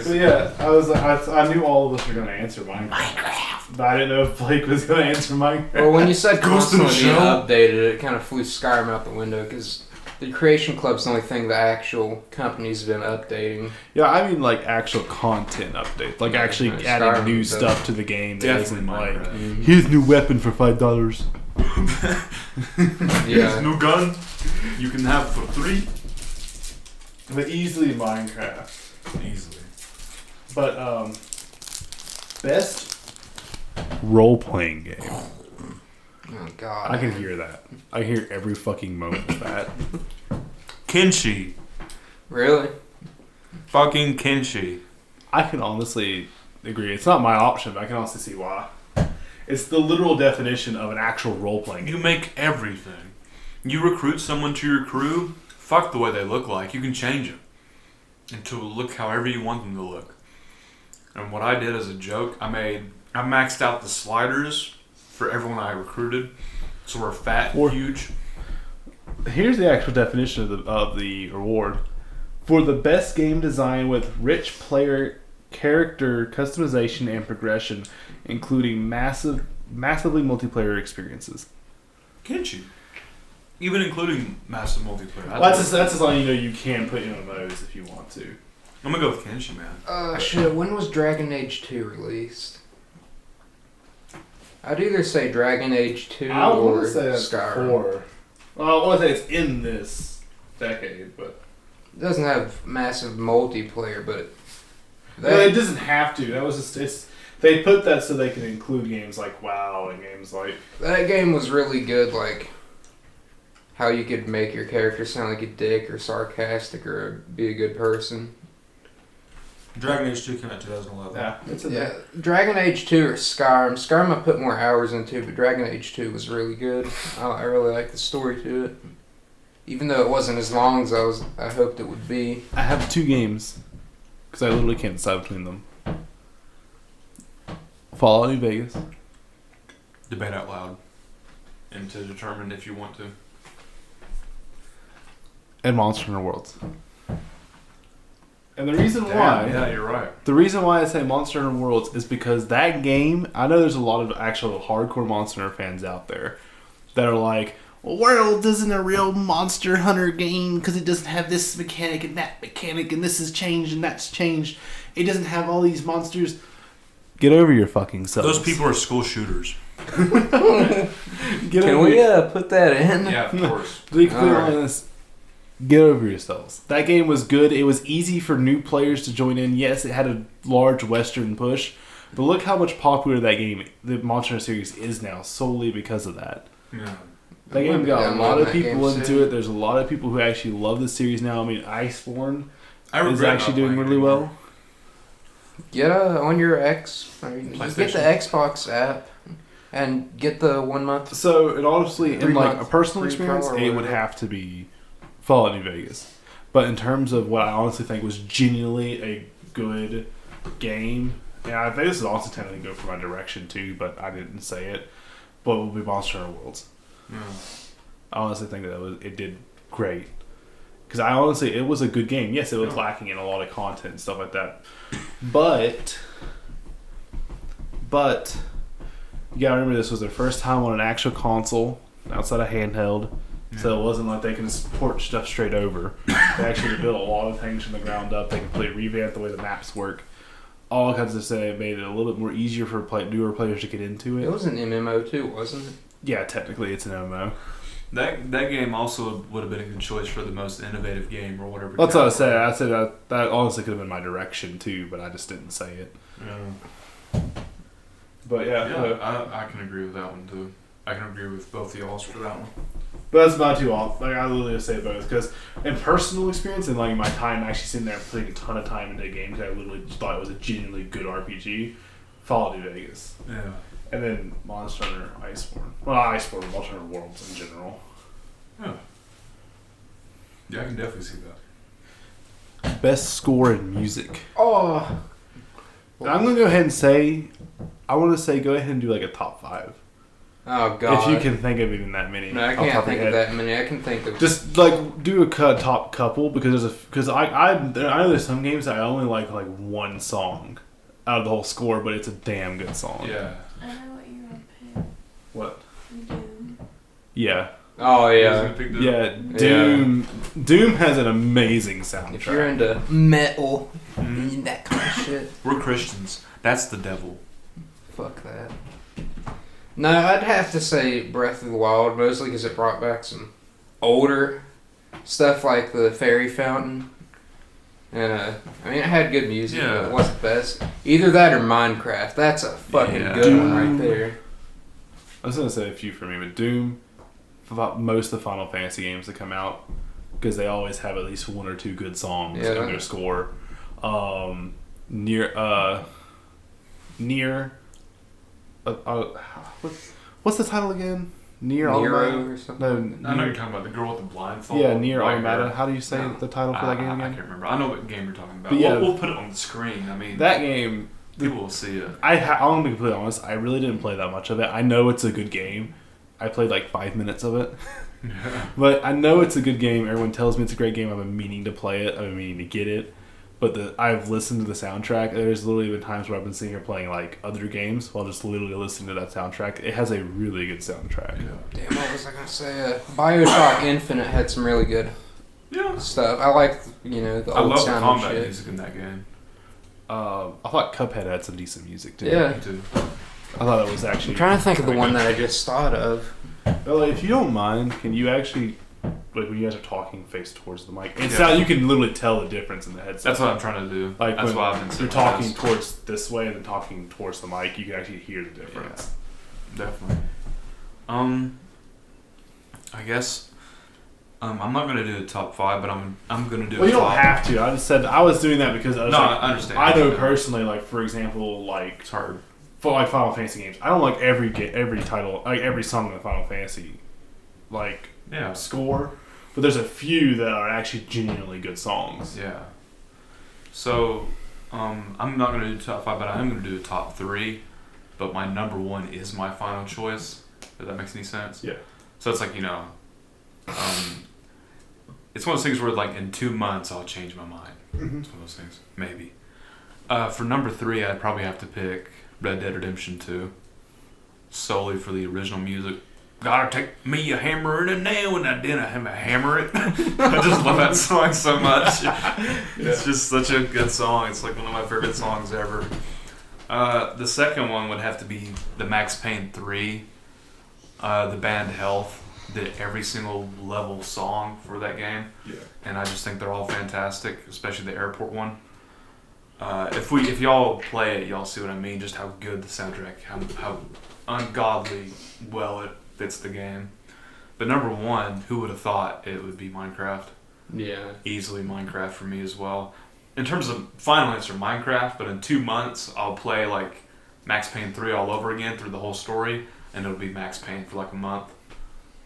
Speaker 1: So yeah, I was like, I knew all of us were going to answer Minecraft. But I didn't know if Blake was going to answer Minecraft.
Speaker 3: Well, when you said
Speaker 2: Ghost in the
Speaker 3: constantly being
Speaker 2: Shell?
Speaker 3: updated, it kind of flew Skyrim out the window because the Creation Club's the only thing the actual company's been updating.
Speaker 1: Yeah, I mean like actual content updates, like actually
Speaker 3: Nice.
Speaker 1: adding new
Speaker 3: Skyrim,
Speaker 1: stuff to the game. That
Speaker 2: Definitely
Speaker 1: isn't like,
Speaker 2: Minecraft.
Speaker 1: here's a new weapon for $5.
Speaker 2: Here's a
Speaker 3: Yeah.
Speaker 2: new gun you can have for $3.
Speaker 1: But easily Minecraft.
Speaker 2: Easily.
Speaker 1: But best role-playing game.
Speaker 3: Oh God.
Speaker 1: I can hear that. I hear every fucking moment of that.
Speaker 2: Kenshi.
Speaker 3: Really?
Speaker 2: Fucking Kenshi.
Speaker 1: I can honestly agree. It's not my option, but I can honestly see why. It's the literal definition of an actual role-playing game.
Speaker 2: You make everything. You recruit someone to your crew, fuck the way they look like. You can change them to look however you want them to look. And what I did as a joke, I maxed out the sliders for everyone I recruited. So we're fat and huge.
Speaker 1: Here's the actual definition of the award. For the best game design with rich player character customization and progression, including massively multiplayer experiences.
Speaker 2: Kenshi. Even including massive multiplayer.
Speaker 1: Well, that's as long you can put in MMOs if you want to.
Speaker 2: I'm gonna go with Kenshi, man.
Speaker 3: Shit. When was Dragon Age 2 released? I'd either say Dragon Age 2
Speaker 1: I
Speaker 3: or
Speaker 1: want to say that's
Speaker 3: Skyrim.
Speaker 1: 4. Well, I want to say it's in this decade, but
Speaker 3: It doesn't have massive multiplayer, but
Speaker 1: it doesn't have to. That was just they put that so they can include games like WoW and games like
Speaker 3: that game was really good. Like how you could make your character sound like a dick or sarcastic or be a good person.
Speaker 4: Dragon Age 2 came out in 2011.
Speaker 1: yeah, it's in
Speaker 3: Yeah,
Speaker 1: there.
Speaker 3: Dragon Age 2 or Skyrim. Skyrim I put more hours into, but Dragon Age 2 was really good. I really liked the story to it. Even though it wasn't as long as I hoped it would be.
Speaker 1: I have 2 games because I literally can't decide between them. Fallout New Vegas.
Speaker 2: Debate out loud. And to determine if you want to.
Speaker 1: And Monster Hunter Worlds. And the reason why...
Speaker 2: Yeah, you're right.
Speaker 1: The reason why I say Monster Hunter Worlds is because that game... I know there's a lot of actual hardcore Monster Hunter fans out there that are like, well, Worlds isn't a real Monster Hunter game because it doesn't have this mechanic and that mechanic and this has changed and that's changed. It doesn't have all these monsters. Get over your fucking selves.
Speaker 2: Those people are school shooters.
Speaker 3: Can we put that in?
Speaker 2: Yeah, of course.
Speaker 1: To be completely
Speaker 3: Alright.
Speaker 1: honest, get over yourselves. That game was good. It was easy for new players to join in. Yes, it had a large Western push, but look how much popular that game, the Monster Hunter series, is now solely because of that.
Speaker 2: Yeah.
Speaker 1: That game got a lot of
Speaker 3: that
Speaker 1: people
Speaker 3: game
Speaker 1: into
Speaker 3: soon.
Speaker 1: it. There's a lot of people who actually love the series now. I mean, Iceborne
Speaker 2: I
Speaker 1: is
Speaker 2: regret
Speaker 1: actually
Speaker 2: not
Speaker 1: doing
Speaker 2: playing
Speaker 1: really
Speaker 2: anymore.
Speaker 1: well.
Speaker 3: Get on your X. Or you get the
Speaker 2: PlayStation.
Speaker 3: Xbox app and get the 1 month.
Speaker 1: So, it honestly, in
Speaker 3: 3
Speaker 1: like a
Speaker 3: month
Speaker 1: personal
Speaker 3: free trial
Speaker 1: experience,
Speaker 3: or
Speaker 1: it would
Speaker 3: whatever.
Speaker 1: have to be Fallout New Vegas. But in terms of what I honestly think was genuinely a good game, and I think this is also tending to go for my direction too, but I didn't say it, but it will be Monster Hunter Worlds.
Speaker 2: Yeah.
Speaker 1: I honestly think that it did great. Because it was a good game. Yes, it was lacking in a lot of content and stuff like that. But you gotta remember this was their first time on an actual console outside of handheld. So it wasn't like they can just port stuff straight over. They actually built a lot of things from the ground up. They completely revamped the way the maps work. All kinds of stuff. It made it a little bit more easier for newer players to get into
Speaker 3: It
Speaker 1: it.
Speaker 3: was an MMO too, wasn't it?
Speaker 1: Yeah, technically it's an MMO.
Speaker 2: That game also would have been a good choice for the most innovative game or whatever.
Speaker 1: That's what I said. I said that honestly could have been my direction too, but I just didn't say it.
Speaker 2: Yeah.
Speaker 1: But
Speaker 2: Yeah, I can agree with that one too. I can agree with both of y'all's for that one.
Speaker 1: But that's not too off. Like I literally just say both because in personal experience and like my time actually sitting there putting a ton of time into a game because I literally just thought it was a genuinely good RPG. Fallout New Vegas,
Speaker 2: Yeah.
Speaker 1: and then Monster Hunter Iceborne. Well, not Iceborne, Monster Hunter Worlds in general.
Speaker 2: Yeah. Yeah, I can definitely see that.
Speaker 1: Best score in music.
Speaker 3: Oh.
Speaker 1: I'm gonna go ahead and say, I want to say go ahead and do like a top 5.
Speaker 3: Oh God.
Speaker 1: If you can think of even that many.
Speaker 3: No, I
Speaker 1: off the
Speaker 3: can't
Speaker 1: top your
Speaker 3: think of
Speaker 1: head.
Speaker 3: that many. I can think of.
Speaker 1: Just like do a top couple because I know there's some games that I only like one song out of the whole score, but it's a damn good song.
Speaker 2: Yeah.
Speaker 5: I know what you're gonna pick.
Speaker 1: What?
Speaker 5: Doom.
Speaker 1: Yeah.
Speaker 3: Oh yeah.
Speaker 1: Yeah. Doom. Doom has an amazing soundtrack.
Speaker 3: If you're into metal,
Speaker 2: Mhm.
Speaker 3: that kind of shit,
Speaker 2: We're Christians. That's the devil.
Speaker 3: fuck that. No, I'd have to say Breath of the Wild, mostly because it brought back some older stuff like the fairy fountain. And I mean, it had good music,
Speaker 2: Yeah.
Speaker 3: but it wasn't the best. Either that or Minecraft. That's a fucking good one right there.
Speaker 1: I was gonna say a few for me, but Doom, most of the Final Fantasy games that come out, because they always have at least one or two good songs in their score. What's the title again?
Speaker 3: Nero or something.
Speaker 2: I know you're talking about the girl with the blindfold.
Speaker 1: Yeah, Nier Automata. How do you say the title for that game again?
Speaker 2: I can't remember. I know what game you're talking about.
Speaker 1: But yeah,
Speaker 2: we'll put it on the screen. I mean,
Speaker 1: that game.
Speaker 2: People will see it.
Speaker 1: I'm gonna be completely honest. I really didn't play that much of it. I know it's a good game. I played like 5 minutes of it, but I know it's a good game. Everyone tells me it's a great game. I've been meaning to play it. I've been meaning to get it. But I've listened to the soundtrack. There's literally been times where I've been sitting here playing like other games while just literally listening to that soundtrack. It has a really good soundtrack.
Speaker 2: Yeah.
Speaker 3: Damn, what was I gonna say? BioShock Infinite had some really good stuff. I like the
Speaker 2: I
Speaker 3: old
Speaker 2: love the
Speaker 3: sound
Speaker 2: combat
Speaker 3: shit.
Speaker 2: music in that game.
Speaker 1: I thought Cuphead had some decent music too.
Speaker 3: Yeah.
Speaker 2: Me too.
Speaker 1: I thought it was actually.
Speaker 3: I'm trying to think of the one that I just thought of.
Speaker 1: Well, if you don't mind, can you actually, like when you guys are talking, face towards the mic? It's
Speaker 2: Yeah.
Speaker 1: how you can literally tell the difference in the headset.
Speaker 2: That's what I'm trying to do.
Speaker 1: Like
Speaker 2: that's
Speaker 1: when
Speaker 2: why I've been
Speaker 1: you're talking towards this way and then talking towards the mic, you can actually hear the difference.
Speaker 2: Yeah, definitely. I guess I'm not gonna do the top 5, but I'm gonna do.
Speaker 1: Well, you don't
Speaker 2: top.
Speaker 1: have to. I just said I was doing that because I was
Speaker 2: I understand.
Speaker 1: I know personally, like for example, like
Speaker 2: It's hard.
Speaker 1: for like Final Fantasy games, I don't like every title, like every song in the Final Fantasy, like
Speaker 2: Yeah.
Speaker 1: score. But there's a few that are actually genuinely good songs.
Speaker 2: Yeah. So, I'm not gonna do top 5, but I am gonna do a top 3. But my number 1 is my final choice. If that makes any sense.
Speaker 1: Yeah.
Speaker 2: So it's like it's one of those things where like in 2 months I'll change my mind.
Speaker 1: Mm-hmm.
Speaker 2: It's one of those things. Maybe. For number 3, I'd probably have to pick Red Dead Redemption 2. Solely for the original music. Gotta take me a hammer and a nail and I didn't hammer it. I just love that song so much. It's just such a good song. It's like one of my favorite songs ever. The second one would have to be the Max Payne 3. The band Health did every single level song for that game.
Speaker 1: Yeah.
Speaker 2: And I just think they're all fantastic, especially the airport one. If y'all play it, y'all see what I mean. Just how good the soundtrack, how ungodly well it fits the game. But number 1, who would have thought it would be Minecraft?
Speaker 3: Yeah.
Speaker 2: Easily Minecraft for me as well. In terms of final answer, Minecraft. But in 2 months, I'll play like Max Payne 3 all over again through the whole story, and it'll be Max Payne for like a month.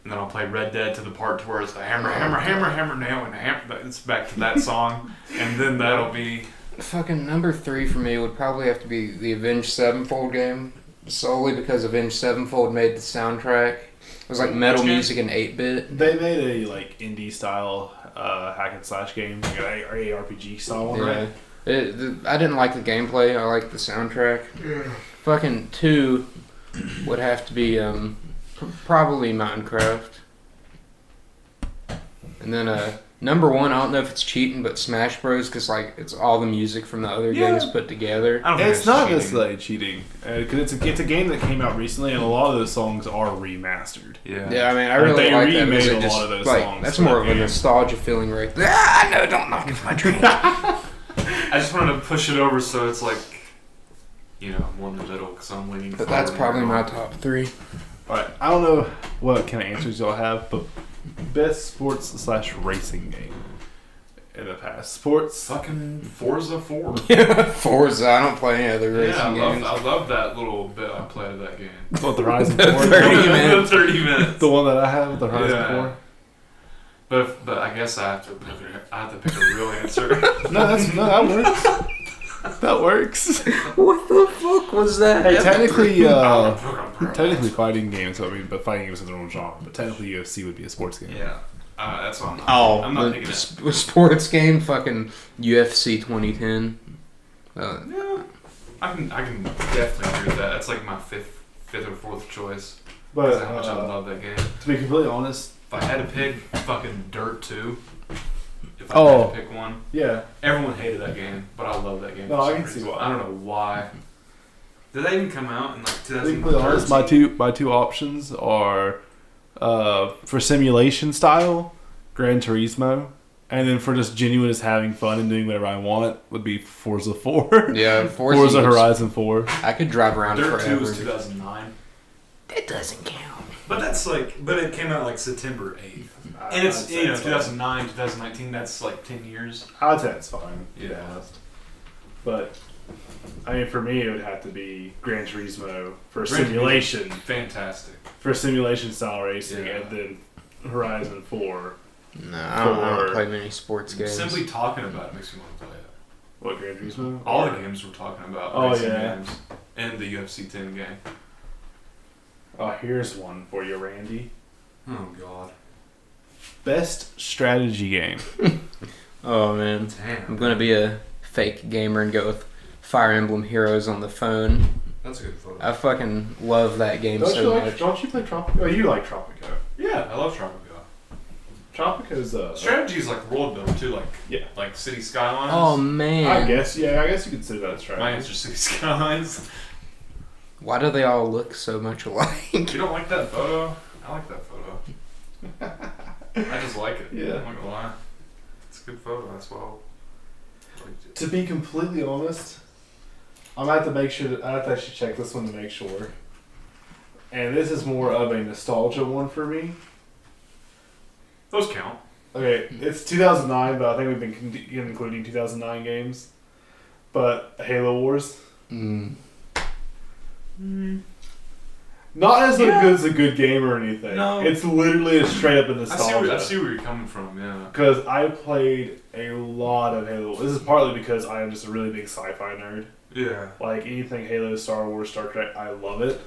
Speaker 2: And then I'll play Red Dead to the part to where it's the hammer, nail, and hammer. It's back to that song, and then that'll be.
Speaker 3: Fucking number 3 for me would probably have to be the Avenged Sevenfold game, solely because Avenged Sevenfold made the soundtrack. It was like metal music in 8-bit.
Speaker 1: They made a like indie style hack and slash game, like an ARPG style one, right?
Speaker 3: I didn't like the gameplay. I liked the soundtrack. Fucking 2 would have to be probably Minecraft. And then number 1, I don't know if it's cheating, but Smash Bros. Because like it's all the music from the other games put together.
Speaker 2: I don't think
Speaker 1: It's not
Speaker 2: cheating.
Speaker 1: necessarily cheating, because it's a game that came out recently, and a lot of those songs are remastered.
Speaker 2: Yeah.
Speaker 3: Yeah, I mean, I
Speaker 1: Like,
Speaker 3: really
Speaker 1: they
Speaker 3: like that.
Speaker 1: remade
Speaker 3: Because
Speaker 1: a lot of those
Speaker 3: like,
Speaker 1: songs
Speaker 3: that's
Speaker 1: for
Speaker 3: more
Speaker 1: that
Speaker 3: of a
Speaker 1: game.
Speaker 3: nostalgia feeling right there. I know, don't knock it my drink.
Speaker 2: I just wanted to push it over so it's like, more in the middle because I'm leaning.
Speaker 3: But that's
Speaker 2: forward
Speaker 3: probably
Speaker 2: and
Speaker 3: my
Speaker 2: all.
Speaker 3: top 3.
Speaker 1: Alright, I don't know what kind of answers y'all have, but best sports/racing game in the past. Sports.
Speaker 2: Fucking Forza 4.
Speaker 3: Forza, I don't play any other racing
Speaker 2: Yeah,
Speaker 3: games.
Speaker 2: I love that little bit I played of that game.
Speaker 1: What, the Horizon 4?
Speaker 3: 30 minutes.
Speaker 2: 30 minutes.
Speaker 1: The one that I have, the Horizon
Speaker 2: Yeah.
Speaker 1: 4.
Speaker 2: But I guess I have to pick a real answer.
Speaker 1: No, that works. That works.
Speaker 3: What the fuck was that?
Speaker 1: Hey, technically fighting games, but fighting games is their own genre. But technically UFC would be a sports game.
Speaker 2: Yeah. That's what
Speaker 3: I'm
Speaker 2: not
Speaker 3: the
Speaker 2: picking it.
Speaker 3: sports game, fucking UFC 2010.
Speaker 2: Yeah, I can definitely agree with that. That's like my fifth or fourth choice.
Speaker 1: But
Speaker 2: That's how much I love that game.
Speaker 1: to be completely honest,
Speaker 2: If I had to pick fucking Dirt 2, if I
Speaker 1: Oh.
Speaker 2: had to pick one,
Speaker 1: yeah.
Speaker 2: everyone hated that game, but I love that game.
Speaker 1: No,
Speaker 2: for
Speaker 1: I
Speaker 2: some
Speaker 1: can see
Speaker 2: reason.
Speaker 1: why.
Speaker 2: I don't know why. Did that even come out in like
Speaker 1: To be completely honest,
Speaker 2: 2013?
Speaker 1: my two options are for simulation style, Gran Turismo, And then for just genuine just having fun and doing whatever I want would be Forza 4.
Speaker 3: Yeah,
Speaker 1: Forza Horizon 4.
Speaker 3: I could drive around
Speaker 4: Dirt
Speaker 3: forever.
Speaker 4: 2 was 2009.
Speaker 3: That doesn't count.
Speaker 4: But that's like, but it came out like September 8th. And it's, 2009, 2019, that's like 10 years.
Speaker 1: I'd say it's fine.
Speaker 4: Yeah.
Speaker 1: To be honest. But, I mean, for me, it would have to be Gran Turismo for simulation.
Speaker 4: Fantastic.
Speaker 1: For simulation style racing,
Speaker 4: Yeah.
Speaker 1: and then Horizon 4.
Speaker 3: No, I don't play many sports games.
Speaker 4: Simply talking about it makes me want to play it.
Speaker 1: What, Gran Turismo?
Speaker 4: All the games we're talking about.
Speaker 1: Oh,
Speaker 4: racing
Speaker 1: yeah.
Speaker 4: games, and the UFC 10 game.
Speaker 1: Oh, here's one for you, Randy.
Speaker 4: Oh, God.
Speaker 1: Best strategy game.
Speaker 3: Oh, man.
Speaker 4: Damn.
Speaker 3: I'm going to be a fake gamer and go with Fire Emblem Heroes on the phone.
Speaker 4: That's a good photo.
Speaker 3: I fucking love that game
Speaker 1: Don't
Speaker 3: so
Speaker 1: you
Speaker 3: much.
Speaker 1: don't you play Tropico? Oh, you like Tropico.
Speaker 4: Yeah, I love Tropico.
Speaker 1: Tropico's
Speaker 4: Strategy is like world building too, like
Speaker 1: Yeah.
Speaker 4: like City Skylines.
Speaker 3: Oh, man.
Speaker 1: I guess you could consider that strategy.
Speaker 4: My answer's City Skylines.
Speaker 3: Why do they all look so much alike?
Speaker 4: You don't like that photo? I like that photo. I just like it.
Speaker 1: Yeah.
Speaker 4: I'm not gonna lie. It's a good photo. That's well.
Speaker 1: To be completely honest, I'm gonna have to make sure that I have to actually check this one to make sure. And this is more of a nostalgia one for me.
Speaker 4: Those count.
Speaker 1: Okay, it's 2009, but I think we've been including 2009 games. But Halo Wars,
Speaker 3: Mm.
Speaker 1: not as good as a good game or anything.
Speaker 4: No.
Speaker 1: It's literally a straight up a
Speaker 4: I
Speaker 1: nostalgia.
Speaker 4: see where you're coming from. Yeah.
Speaker 1: Because I played a lot of Halo. This is partly because I am just a really big sci-fi nerd.
Speaker 4: Yeah.
Speaker 1: Like anything Halo, Star Wars, Star Trek, I love it.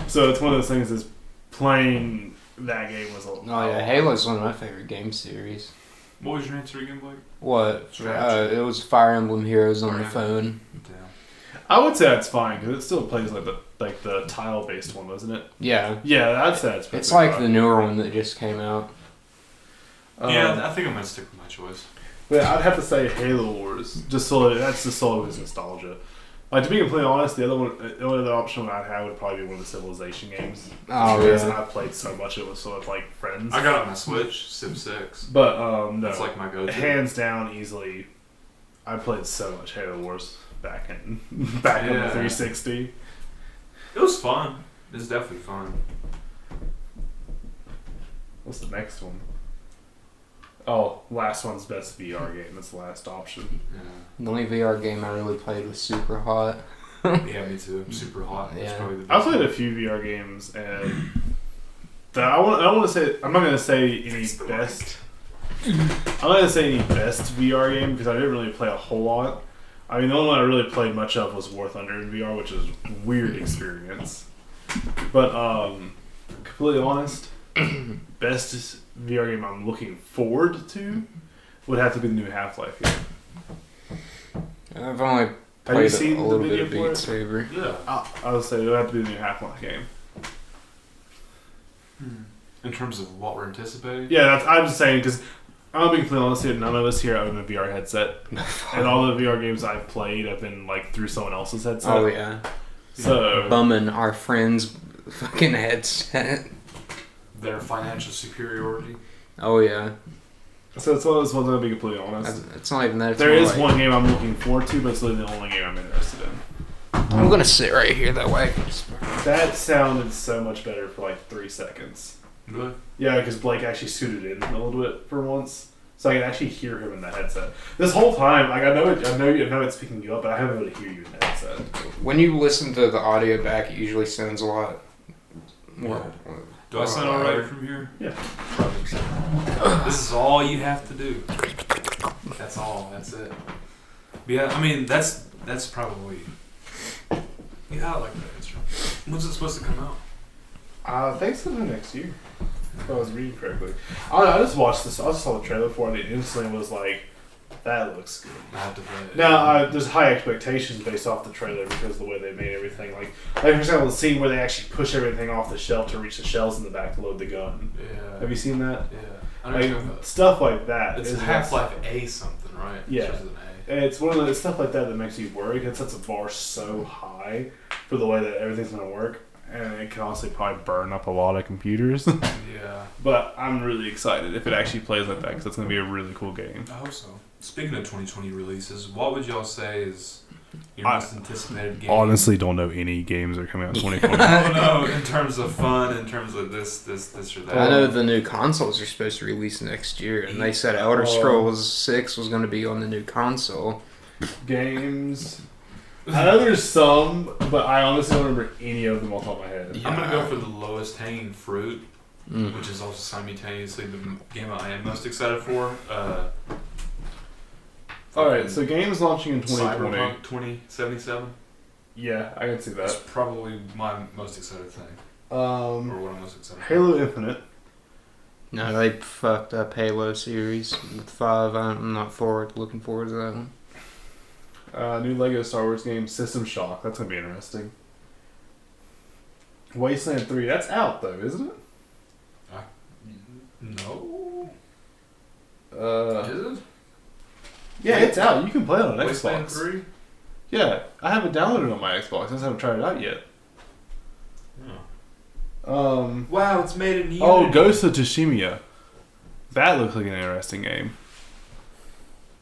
Speaker 1: So it's one of those things is playing that game was a
Speaker 3: Oh, yeah. Halo's one of my favorite game series.
Speaker 4: What was your answer again, Blake?
Speaker 3: What?
Speaker 4: Strategy.
Speaker 3: It was Fire Emblem Heroes on the
Speaker 4: Fire
Speaker 3: phone.
Speaker 4: Damn.
Speaker 1: I would say that's fine because it still plays like the tile based one, wasn't it?
Speaker 3: Yeah.
Speaker 1: Yeah, I'd say that's.
Speaker 3: It's like the newer one that just came out.
Speaker 4: Yeah, I think I'm gonna stick with my choice.
Speaker 1: But I'd have to say Halo Wars, just so that's the soul of his nostalgia. Like to be completely honest, the only other option I'd have would probably be one of the Civilization games.
Speaker 3: Oh,
Speaker 1: Because
Speaker 3: yeah.
Speaker 1: I've played so much it was so with like friends.
Speaker 4: I got it on my Switch, Civ 6.
Speaker 1: But no,
Speaker 4: That's like my go-to.
Speaker 1: hands down, easily. I played so much Halo Wars back on the 360.
Speaker 4: It was fun. It's definitely fun.
Speaker 1: What's the next one? Oh, last one's best VR game. That's the last option.
Speaker 4: Yeah.
Speaker 3: The only VR game I really played was Super Hot.
Speaker 4: Yeah, me too. Super hot. That's
Speaker 3: Yeah.
Speaker 4: probably the
Speaker 1: I
Speaker 4: best
Speaker 1: played
Speaker 4: one.
Speaker 1: a few VR games, and I want to say I'm not gonna say any best. I'm not gonna say any best VR game because I didn't really play a whole lot. I mean, the only one I really played much of was War Thunder in VR, which is a weird experience. But completely honest, best VR game I'm looking forward to would have to be the new Half-Life game.
Speaker 3: I've only
Speaker 1: Have you
Speaker 3: played
Speaker 1: seen
Speaker 3: a
Speaker 1: the
Speaker 3: little bit
Speaker 1: video
Speaker 3: of
Speaker 1: for
Speaker 3: Beat
Speaker 1: it?
Speaker 3: Saber.
Speaker 4: Yeah.
Speaker 1: I would say it would have to be the new Half-Life game.
Speaker 4: In terms of what we're anticipating?
Speaker 1: Yeah, I'm just saying because I'm being completely honest here. None of us here own a VR headset, and all the VR games I've played have been like through someone else's headset.
Speaker 3: Oh, yeah.
Speaker 1: So
Speaker 3: Bumming our friend's fucking headset.
Speaker 4: Their financial superiority.
Speaker 3: Oh, yeah.
Speaker 1: So it's one of those ones. I'll be completely honest.
Speaker 3: It's not even that. It's
Speaker 1: There
Speaker 3: more
Speaker 1: is
Speaker 3: like,
Speaker 1: one game I'm looking forward to, but it's literally the only game I'm interested in.
Speaker 3: I'm going to sit right here that way.
Speaker 1: That sounded so much better for like 3 seconds.
Speaker 4: Really?
Speaker 1: Yeah, because Blake actually suited in a little bit for once, so I can actually hear him in the headset. This whole time, like I know it's picking you up, but I haven't been able to hear you in the headset.
Speaker 3: When you listen to the audio back, it usually sounds a lot more.
Speaker 4: Do I sound alright from here?
Speaker 1: Yeah.
Speaker 4: Probably so. This is all you have to do. That's all. That's it. But yeah, I mean that's probably. Yeah, I like that instrument. When's it supposed to come out?
Speaker 1: I think sometime next year. If I was reading correctly. I just watched this. I just saw the trailer for it and instantly was like, that looks good.
Speaker 4: I have to play it.
Speaker 1: Now, there's high expectations based off the trailer because of the way they made everything. Like for example, the scene where they actually push everything off the shelf to reach the shells in the back to load the gun.
Speaker 4: Yeah.
Speaker 1: Have you seen that?
Speaker 4: Yeah. I know
Speaker 1: Like, stuff like that.
Speaker 4: it's
Speaker 1: is
Speaker 4: Half-Life A something, right?
Speaker 1: Yeah.
Speaker 4: It starts with an
Speaker 1: It's one of the stuff like that that makes you worry. It sets the bar so high for the way that everything's going to work. and it can also probably burn up a lot of computers.
Speaker 2: Yeah.
Speaker 1: But I'm really excited if it actually plays like that because it's going to be a really cool game.
Speaker 4: I hope so. Speaking of 2020 releases, what would y'all say is your most anticipated game?
Speaker 1: Honestly, don't know any games that are coming out in 2020.
Speaker 4: Oh no, in terms of fun, in terms of this or that.
Speaker 3: I know the new consoles are supposed to release next year, and they said Elder Scrolls 6 was going to be on the new console.
Speaker 1: Games. I know there's some, but I honestly don't remember any of them off the top of my head.
Speaker 4: I'm gonna go for the lowest hanging fruit, which is also simultaneously the game I am most excited for.
Speaker 1: Alright, so games launching in 2020.
Speaker 4: Cyberpunk 2077.
Speaker 1: Yeah, I can see
Speaker 4: That's
Speaker 1: that.
Speaker 4: probably my most excited thing, or what I'm most excited for.
Speaker 1: Halo Infinite.
Speaker 3: No, they fucked up Halo series with 5. I'm not looking forward to that one.
Speaker 1: New Lego Star Wars game, System Shock. That's going to be interesting. Wasteland 3. That's out, though, isn't it?
Speaker 4: No.
Speaker 1: Is
Speaker 4: it?
Speaker 1: Yeah, it's out. You can play it on
Speaker 4: Wasteland
Speaker 1: Xbox.
Speaker 4: 3?
Speaker 1: Yeah, I have it downloaded on my Xbox. I just haven't tried it out yet.
Speaker 4: Wow, it's made in Unity.
Speaker 1: Oh, Ghost of Tsushima. That looks like an interesting game.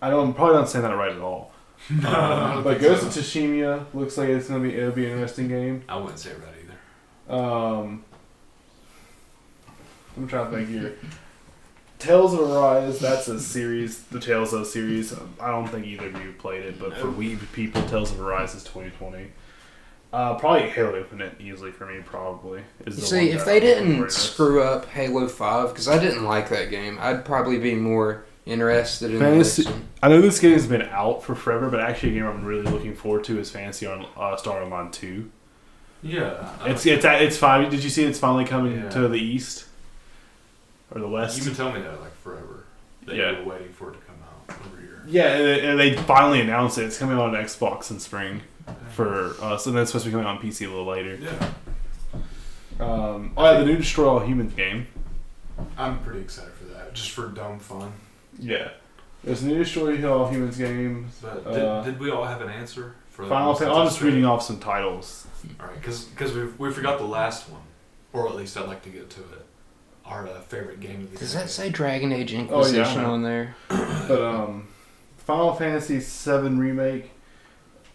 Speaker 1: I'm probably not saying that right at all. But Ghost of Tsushima looks like it'll be an interesting game.
Speaker 4: I wouldn't say it right either.
Speaker 1: I'm trying to think here. Tales of Arise, that's a series, the Tales of series. I don't think either of you played it, but for Wii people, Tales of Arise is 2020. Probably Halo Infinite easily for me, probably.
Speaker 3: See, if they didn't screw up Halo 5, because I didn't like that game, I'd probably be more interested in
Speaker 1: Fantasy.
Speaker 3: this one.
Speaker 1: I know this game has been out for forever, but actually a game I'm really looking forward to is Fantasy Star Online 2.
Speaker 4: Yeah.
Speaker 1: It's fine. Did you see it's finally coming to the east? Or the west?
Speaker 4: You've been telling me that like forever. That you were waiting for it to come out over here.
Speaker 1: Yeah, and they finally announced it. It's coming out on Xbox in spring for us, and then it's supposed to be coming out on PC a little later.
Speaker 4: Yeah.
Speaker 1: The new Destroy All Humans game.
Speaker 4: I'm pretty excited for that, just for dumb fun.
Speaker 1: Yeah. There's a new Destroy All Humans game.
Speaker 4: But did we all have an answer for that?
Speaker 1: Final Fantasy. I'm just reading off some titles.
Speaker 4: Alright, because we forgot the last one. Or at least I'd like to get to it. Our favorite game of the
Speaker 3: Does
Speaker 4: decade.
Speaker 3: that say Dragon Age Inquisition on there?
Speaker 1: But Final Fantasy VII Remake,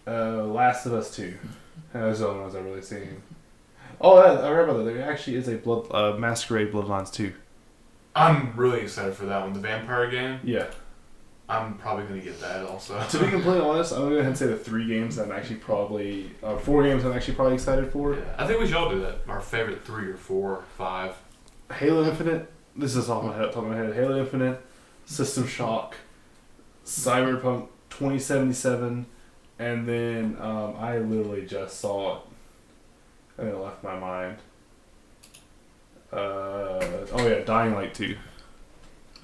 Speaker 1: Last of Us 2. Those are the only ones I've really seen. Oh, I read about that. There actually is a Masquerade Bloodlines 2.
Speaker 4: I'm really excited for that one. The vampire game?
Speaker 1: Yeah.
Speaker 4: I'm probably going to get that also.
Speaker 1: To be completely honest, I'm going to go ahead and say the 3 games I'm actually probably... 4 games I'm actually probably excited for.
Speaker 4: Yeah, I think we should all do that. Our favorite 3 or 4 or 5.
Speaker 1: Halo Infinite. This is off my head, top of my head. Halo Infinite, System Shock, Cyberpunk 2077, and then I literally just saw it, and it left my mind. Dying Light 2.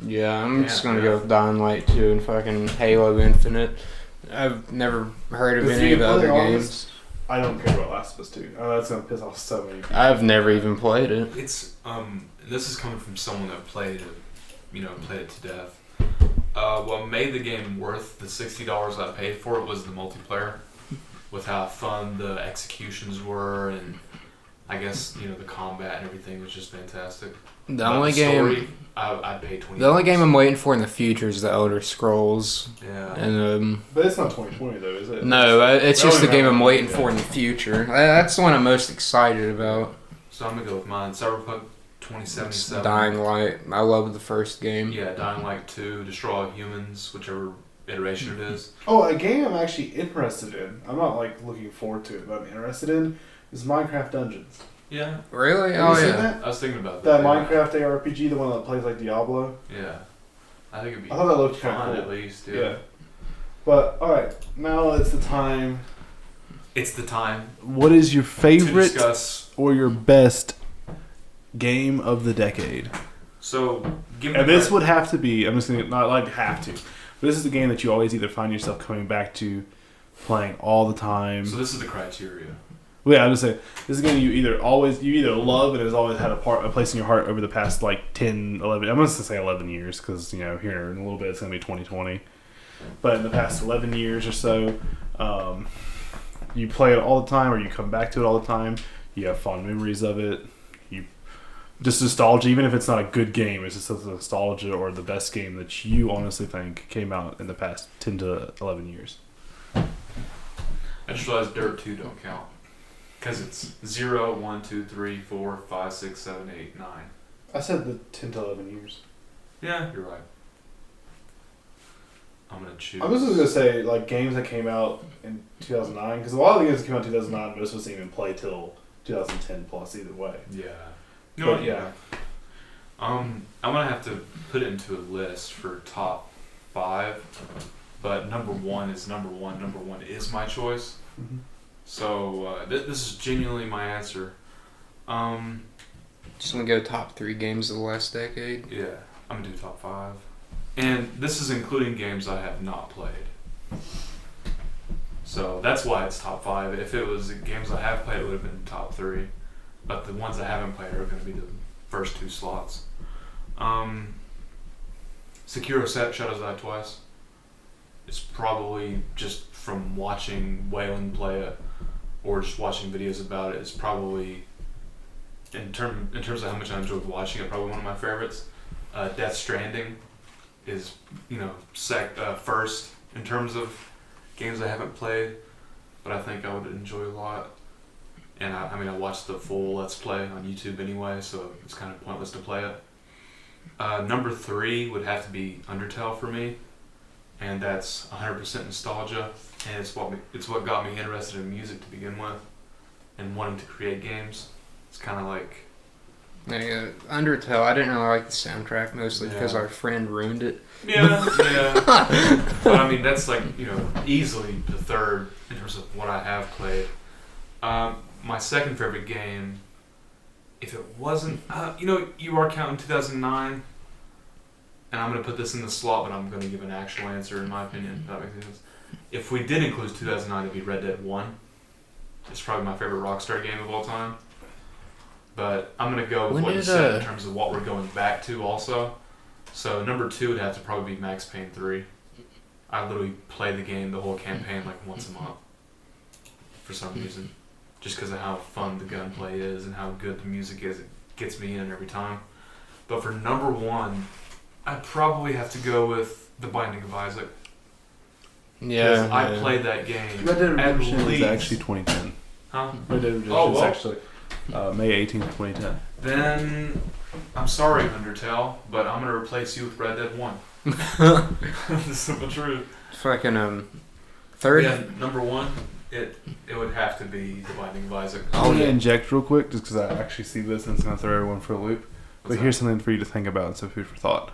Speaker 3: Yeah, I'm just gonna go with Dying Light 2 and fucking Halo Infinite. I've never heard of any of the other games.
Speaker 1: I don't care about Last of Us 2. Oh, that's gonna piss off so many people.
Speaker 3: I've never even played it.
Speaker 4: It's this is coming from someone that played it to death. What made the game worth the $60 I paid for it was the multiplayer, with how fun the executions were, and I guess the combat and everything was just fantastic.
Speaker 3: The only game
Speaker 4: I'd pay $20.
Speaker 3: The only game I'm waiting for in the future is the Elder Scrolls.
Speaker 4: Yeah.
Speaker 3: And
Speaker 1: but it's not 2020 though, is it?
Speaker 3: No, it's just the game I'm waiting for in the future. That's the one I'm most excited about.
Speaker 4: So I'm gonna go with mine. Cyberpunk 2077.
Speaker 3: Dying Light. I love the first game.
Speaker 4: Yeah, Dying Light 2, Destroy All Humans, whichever iteration it is.
Speaker 1: Oh, a game I'm actually interested in. I'm not looking forward to it, but I'm interested in is Minecraft Dungeons.
Speaker 4: Yeah.
Speaker 3: Really?
Speaker 1: Have you seen
Speaker 3: yeah.
Speaker 1: that?
Speaker 4: I was thinking about
Speaker 1: That
Speaker 4: that.
Speaker 1: Minecraft ARPG, the one that plays like Diablo.
Speaker 4: Yeah. I think it'd be
Speaker 1: I thought that looked kind
Speaker 4: fun
Speaker 1: of cool.
Speaker 4: at least.
Speaker 1: Yeah. But alright, now it's the time.
Speaker 4: It's the time
Speaker 1: What is your
Speaker 4: to
Speaker 1: favorite
Speaker 4: discuss.
Speaker 1: or your best game of the decade?
Speaker 4: So,
Speaker 1: And this would have to be, I'm just going to, not like have to, but this is the game that you always either find yourself coming back to, playing all the time.
Speaker 4: So this is the criteria.
Speaker 1: Well, yeah, I'm just saying, this is a game you either love and has always had a place in your heart over the past 10, 11, I'm going to say 11 years, because, here in a little bit it's going to be 2020. But in the past 11 years or so, you play it all the time, or you come back to it all the time. You have fond memories of it. You just nostalgia, even if it's not a good game, it's just the nostalgia or the best game that you honestly think came out in the past 10 to 11 years.
Speaker 2: I just realized Dirt 2 don't count. Because it's 0, 1, 2, 3, 4, 5, 6, 7, 8, 9.
Speaker 1: I said the 10 to 11 years.
Speaker 2: Yeah, you're right. I'm going to choose.
Speaker 1: I was just going to say, like, games that came out in 2009, because a lot of the games that came out in 2009, most of us didn't even play till 2010 plus either way.
Speaker 2: Yeah.
Speaker 1: But yeah.
Speaker 2: I'm going to have to put it into a list for top 5, but number 1 is number 1. Number 1 is my choice.
Speaker 1: Mm-hmm.
Speaker 2: So this is genuinely my answer.
Speaker 3: Just gonna go top 3 games of the last decade.
Speaker 2: Yeah, I'm gonna do top 5. And this is including games I have not played. So that's why it's top 5. If it was games I have played, it would have been top 3. But the ones I haven't played are going to be the first 2 slots. Sekiro Shadows Die Twice. It's probably just from watching Waylon play it or just watching videos about it. It's probably, in terms of how much I enjoyed watching it, probably one of my favorites. Death Stranding is, first in terms of games I haven't played, but I think I would enjoy a lot. And I watched the full Let's Play on YouTube anyway, so it's kind of pointless to play it. Number 3 would have to be Undertale for me, and that's 100% nostalgia, and it's what got me interested in music to begin with, and wanting to create games. It's kind of like...
Speaker 3: Yeah, Undertale, I didn't really like the soundtrack, mostly because our friend ruined it.
Speaker 2: Yeah. But I mean, that's easily the third in terms of what I have played. My second favorite game, if it wasn't... you are counting 2009, and I'm going to put this in the slot, but I'm going to give an actual answer, in my opinion, if that makes sense. If we did include 2009, it'd be Red Dead 1. It's probably my favorite Rockstar game of all time. But I'm going to go with what you said in terms of what we're going back to also. So number 2 would have to probably be Max Payne 3. I literally play the game, the whole campaign, like once a month. For some reason. Just because of how fun the gunplay is and how good the music is. It gets me in every time. But for number 1, I'd probably have to go with The Binding of Isaac.
Speaker 3: Yeah.
Speaker 2: I played that game.
Speaker 1: Red Dead Redemption
Speaker 2: is
Speaker 1: actually 2010.
Speaker 2: Huh?
Speaker 1: Red Dead Redemption is actually May 18th, 2010.
Speaker 2: Then, I'm sorry, Undertale, but I'm going to replace you with Red Dead 1. The simple truth.
Speaker 3: Fucking, third?
Speaker 2: Yeah, number 1, it would have to be The Binding of Isaac.
Speaker 1: I want to inject real quick, just because I actually see this and it's going to throw everyone for a loop. But here's something for you to think about and some food for thought.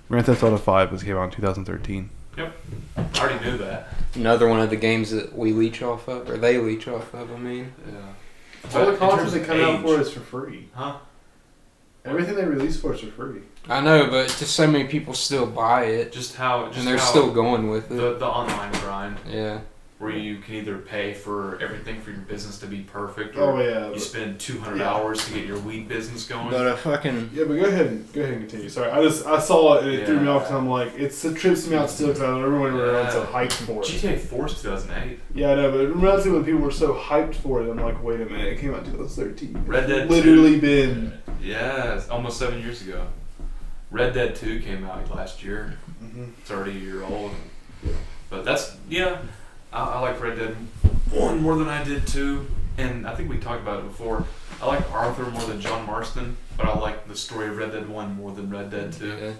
Speaker 1: Grand Theft Auto 5 came out in 2013.
Speaker 2: Yep. I already knew that.
Speaker 3: Another one of the games that we leech off of, or they leech off of, I mean.
Speaker 2: Yeah.
Speaker 1: All the content they come out for is for free.
Speaker 2: Huh?
Speaker 1: Everything they release for is for free.
Speaker 3: I know, but just so many people still buy it. And they're still going with it.
Speaker 2: The online grind.
Speaker 3: Yeah.
Speaker 2: Where you can either pay for everything for your business to be perfect, or you spend 200 hours to get your weed business going.
Speaker 3: But a fucking...
Speaker 1: Yeah, but go ahead and continue. Sorry, I saw it and it threw me off because I'm like, it trips me out still because I remember when we were so hyped for it.
Speaker 2: GTA 4 is 2008.
Speaker 1: Yeah, I know, but relatively when people were so hyped for it, I'm like, wait a minute, it came out in 2013.
Speaker 2: Red Dead
Speaker 1: literally
Speaker 2: 2.
Speaker 1: Been...
Speaker 2: Yeah, it's almost 7 years ago. Red Dead 2 came out last year.
Speaker 1: Mm-hmm.
Speaker 2: It's already a year old. But that's, I like Red Dead 1 more than I did 2, and I think we talked about it before. I like Arthur more than John Marston, but I like the story of Red Dead 1 more than Red Dead 2.
Speaker 3: Yeah.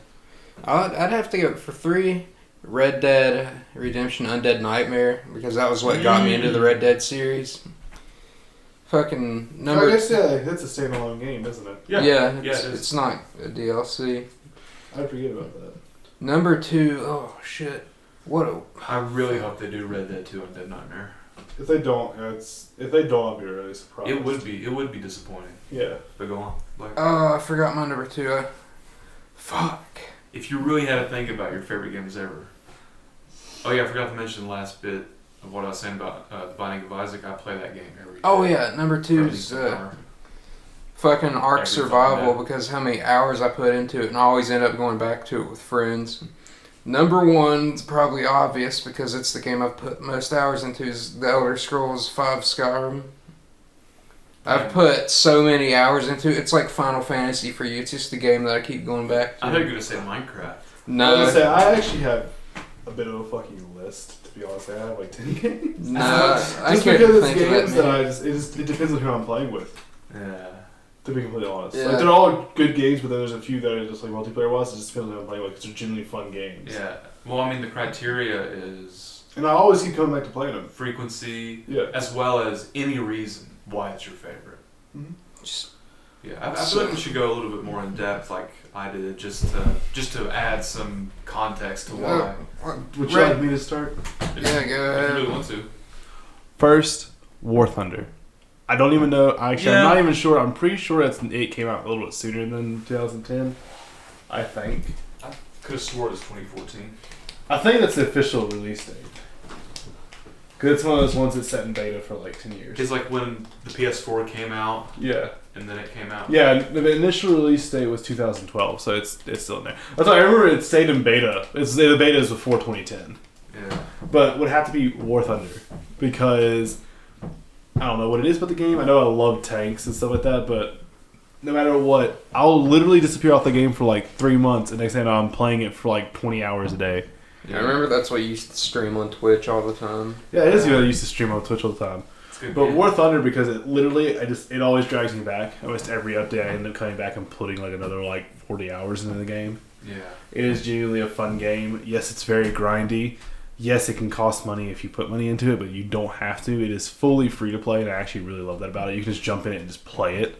Speaker 3: I'd have to go for 3, Red Dead Redemption Undead Nightmare, because that was what got me into the Red Dead series. Fucking number...
Speaker 1: I guess, that's a standalone game, isn't it?
Speaker 3: Yeah, it's not a DLC.
Speaker 1: I forget about that.
Speaker 3: Number 2, oh shit.
Speaker 2: I really hope they do Red Dead 2 Undead Nightmare.
Speaker 1: If they don't, I'll be really surprised.
Speaker 2: It would be disappointing.
Speaker 1: Yeah.
Speaker 2: But go on.
Speaker 3: I forgot my number 2. Fuck.
Speaker 2: If you really had to think about your favorite games ever. Oh yeah, I forgot to mention the last bit of what I was saying about The Binding of Isaac. I play that game every day.
Speaker 3: Oh yeah, number 2 is fucking Ark Survival, because how many hours I put into it, and I always end up going back to it with friends. Number 1 is probably obvious because it's the game I've put most hours into, is The Elder Scrolls V Skyrim. I've put so many hours into it. It's like Final Fantasy for you. It's just a game that I keep going back to.
Speaker 2: I thought you were gonna say Minecraft.
Speaker 3: No.
Speaker 1: I actually have a bit of a fucking list. To be honest, I have like 10 games.
Speaker 3: No, I
Speaker 1: just
Speaker 3: can't
Speaker 1: because it's
Speaker 3: think
Speaker 1: games
Speaker 3: of
Speaker 1: that
Speaker 3: that.
Speaker 1: it depends on who I'm playing with.
Speaker 2: Yeah.
Speaker 1: To be completely honest,
Speaker 3: Yeah.
Speaker 1: like they're all good games, but then there's a few that are just like multiplayer wise. It just depends on who I'm playing with because they're genuinely fun games.
Speaker 2: Yeah. Well, I mean, the criteria is
Speaker 1: And I always keep coming back to playing them.
Speaker 2: frequency,
Speaker 1: Yeah.
Speaker 2: as well as any reason why it's your favorite.
Speaker 1: Mm-hmm.
Speaker 3: Just,
Speaker 2: Yeah, I feel like we should go a little bit more in depth, like I did, just to add some context to why.
Speaker 1: Would you
Speaker 3: Right.
Speaker 1: like me to start?
Speaker 3: Yeah, go
Speaker 2: If you
Speaker 3: ahead.
Speaker 2: really want to.
Speaker 1: First, War Thunder. I don't even know. Actually,
Speaker 2: Yeah.
Speaker 1: I'm not even sure. I'm pretty sure it came out a little bit sooner than 2010. I think.
Speaker 2: Could have swore it was 2014.
Speaker 1: I think that's the official release date. Because it's one of those ones that's set in beta for like 10 years.
Speaker 2: It's like when the PS4 came out,
Speaker 1: Yeah.
Speaker 2: and then it came out.
Speaker 1: Yeah, the initial release date was 2012, so it's still in there. I remember it stayed in beta. The beta is before 2010.
Speaker 2: Yeah.
Speaker 1: But it would have to be War Thunder. Because I don't know what it is about the game. I know I love tanks and stuff like that, but no matter what, I'll literally disappear off the game for like 3 months, and next thing I know, I'm playing it for like 20 hours a day.
Speaker 3: I remember that's what you used to stream on Twitch all the time.
Speaker 1: Yeah, it is good. I used to stream on Twitch all the time.
Speaker 2: It's good.
Speaker 1: But
Speaker 2: game.
Speaker 1: War Thunder, because it literally, it always drags me back. Almost every update, I end up coming back and putting like another like 40 hours into the game.
Speaker 2: Yeah.
Speaker 1: It is genuinely a fun game. Yes, it's very grindy. Yes, it can cost money if you put money into it, but you don't have to. It is fully free to play, and I actually really love that about it. You can just jump in it and just play it.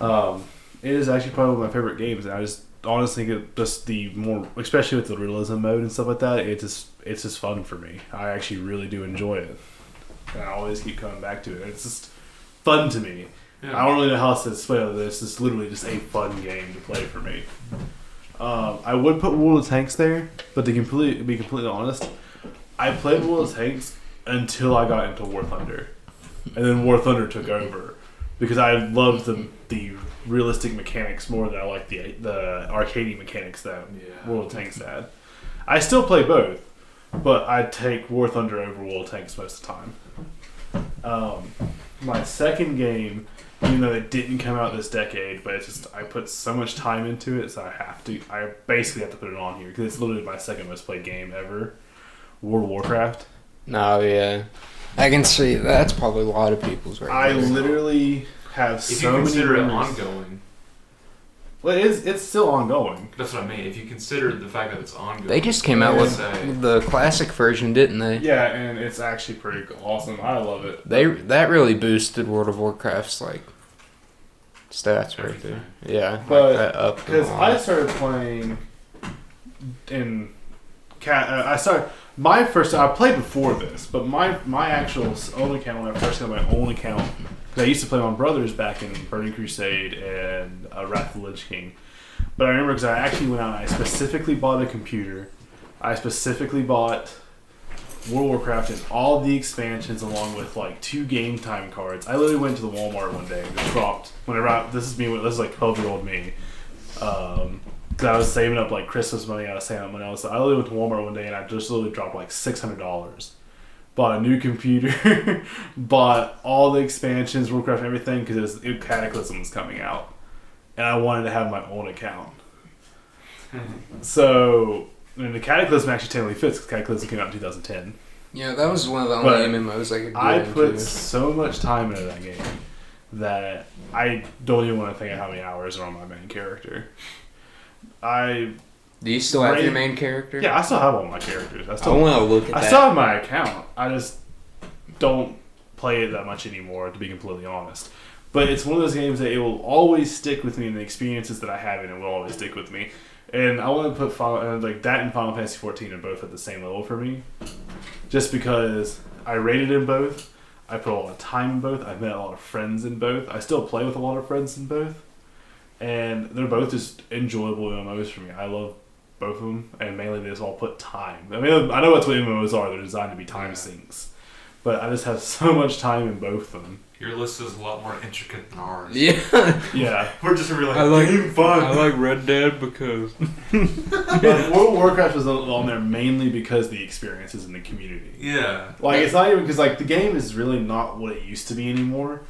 Speaker 1: It is actually probably one of my favorite games, and I just honestly think it just the more, especially with the realism mode and stuff like that, it's just fun for me. I actually really do enjoy it, and I always keep coming back to it. It's just fun to me.
Speaker 2: Yeah.
Speaker 1: I don't really know how else to explain it. It's just literally just a fun game to play for me. I would put World of Tanks there, but to be completely honest, I played World of Tanks until I got into War Thunder, and then War Thunder took over because I loved the realistic mechanics more than I liked the arcadey mechanics that World of Tanks had. I still play both, but I take War Thunder over World of Tanks most of the time. My second game, even though it didn't come out this decade, but it's just I put so much time into it, so I basically have to put it on here because it's literally my second most played game ever. World of Warcraft.
Speaker 3: No, yeah. I can see that's probably a lot of people's right
Speaker 1: I
Speaker 3: there.
Speaker 1: literally have
Speaker 2: If
Speaker 1: so
Speaker 2: you
Speaker 1: many
Speaker 2: consider it
Speaker 1: memories.
Speaker 2: ongoing,
Speaker 1: Well, it's still ongoing.
Speaker 2: that's what I mean. If you consider the fact that it's ongoing,
Speaker 3: They just came out with
Speaker 2: say,
Speaker 3: the classic version, didn't they?
Speaker 1: Yeah, and it's actually pretty awesome. I love it.
Speaker 3: That really boosted World of Warcraft's like stats right
Speaker 2: everything.
Speaker 3: there. Yeah,
Speaker 1: But
Speaker 3: like that up.
Speaker 1: because I started playing in I played before this, but my actual own account, when I first got my own account, because I used to play with my brothers back in Burning Crusade and Wrath of the Lich King. But I remember because I actually went out and I specifically bought a computer. I specifically bought World of Warcraft and all the expansions along with like 2 game time cards. I literally went to the Walmart one day and just dropped, this is like 12-year-old me. Because I was saving up like Christmas money, I was saving up money. So I literally went to Walmart one day and I just literally dropped like $600. Bought a new computer, bought all the expansions, World of Warcraft and everything because Cataclysm was coming out. And I wanted to have my own account. So, and the Cataclysm actually technically fits because Cataclysm came out in 2010.
Speaker 3: Yeah, that was one of the
Speaker 1: But
Speaker 3: only MMOs I could get
Speaker 1: I
Speaker 3: into.
Speaker 1: put so much time into that game that I don't even want to think of how many hours are on my main character.
Speaker 3: Do you still have your main character?
Speaker 1: Yeah, I still have all my characters.
Speaker 3: I want to look at
Speaker 1: I
Speaker 3: that.
Speaker 1: still have my account. I just don't play it that much anymore, to be completely honest. But it's one of those games that it will always stick with me, and the experiences that I have in it will always stick with me. And I want to put like that and Final Fantasy 14 are both at the same level for me, just because I rated in both. I put a lot of time in both. I've met a lot of friends in both. I still play with a lot of friends in both, and they're both just enjoyable MMOs for me. I love both of them, and mainly they just all put time. I mean, I know that's what MMOs are. They're designed to be time sinks. But I just have so much time in both of them.
Speaker 2: Your list is a lot more intricate than ours.
Speaker 3: Yeah.
Speaker 1: Yeah.
Speaker 2: We're just really
Speaker 3: fun. I like Red Dead because
Speaker 1: Like, World of Warcraft was on there mainly because the experiences in the community.
Speaker 2: Yeah.
Speaker 1: Like, it's not even because, like, the game is really not what it used to be anymore.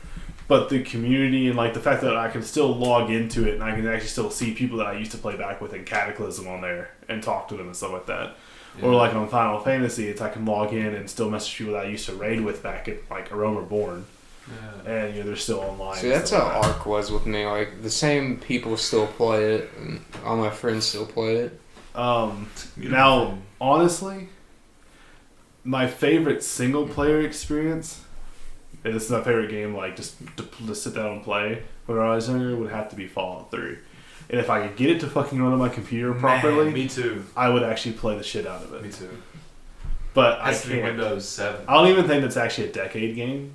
Speaker 1: But the community and like the fact that I can still log into it and I can actually still see people that I used to play back with in Cataclysm on there and talk to them and stuff like that. Yeah. Or like on Final Fantasy, it's I can log in and still message people that I used to raid with back at like A Realm Reborn. Yeah. And they're still online.
Speaker 3: See, that's how Ark was with me. Like the same people still play it, and all my friends still play it.
Speaker 1: Now, honestly, my favorite single player experience. This is my favorite game, like, just to sit down and play when I was younger, would have to be Fallout 3. And if I could get it to fucking run on my computer properly,
Speaker 2: me too.
Speaker 1: I would actually play the shit out of it.
Speaker 2: Me too.
Speaker 1: But
Speaker 2: I can't. Windows 7.
Speaker 1: I don't even think that's actually a decade game.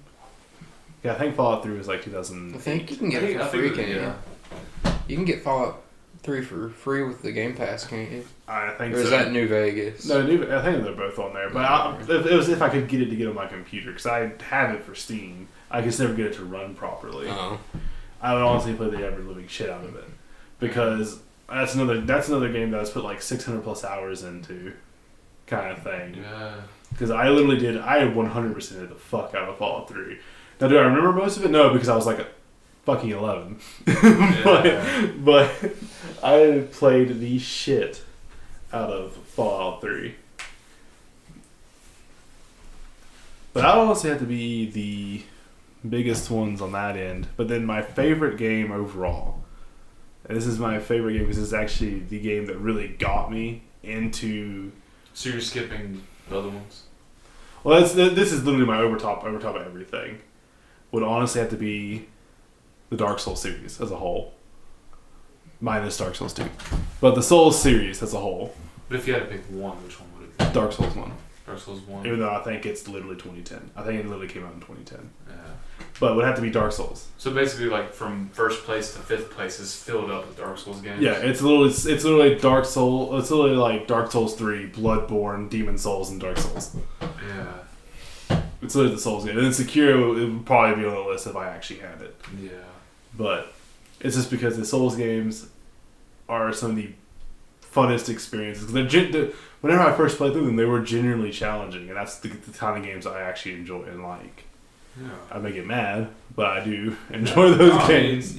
Speaker 1: Yeah, I think Fallout 3 was like 2008.
Speaker 3: I think you can get it for free, can't you? You can get Fallout 3 for free with the Game Pass, can't you?
Speaker 1: I think so.
Speaker 3: Or is that New Vegas?
Speaker 1: No, I think they're both on there. But if I could get it to get on my computer, because I have it for Steam, I just never get it to run properly.
Speaker 3: Oh.
Speaker 1: I would honestly play the ever-living shit out of it. Because that's another game that I was put like 600 plus hours into, kind of thing.
Speaker 2: Yeah.
Speaker 1: Because I 100% did the fuck out of Fallout 3. Now, do I remember most of it? No, because I was like fucking 11. but I played the shit out of Fallout 3. But I would honestly have to be the biggest ones on that end. But then my favorite game overall, and this is my favorite game because it's actually the game that really got me into...
Speaker 2: So you're skipping the other ones?
Speaker 1: Well, this is literally my over top of everything. Would honestly have to be the Dark Souls series as a whole. Minus Dark Souls 2. But the Souls series as a whole.
Speaker 2: But if you had to pick one, which one would it be?
Speaker 1: Dark Souls 1.
Speaker 2: Dark Souls 1?
Speaker 1: Even though I think it's literally 2010. I think it literally came out in 2010.
Speaker 2: Yeah.
Speaker 1: But it would have to be Dark Souls.
Speaker 2: So basically, like, from first place to fifth place is filled up with Dark Souls games?
Speaker 1: Yeah, it's literally Dark Souls. It's literally like Dark Souls 3, Bloodborne, Demon Souls, and Dark Souls.
Speaker 2: Yeah.
Speaker 1: It's literally the Souls game. And then Sekiro, it would probably be on the list if I actually had it.
Speaker 2: Yeah.
Speaker 1: But it's just because the Souls games are some of the funnest experiences. Whenever I first played through them, they were genuinely challenging. And that's the kind of games I actually enjoy and like.
Speaker 2: Yeah.
Speaker 1: I may get mad, but I do enjoy those games.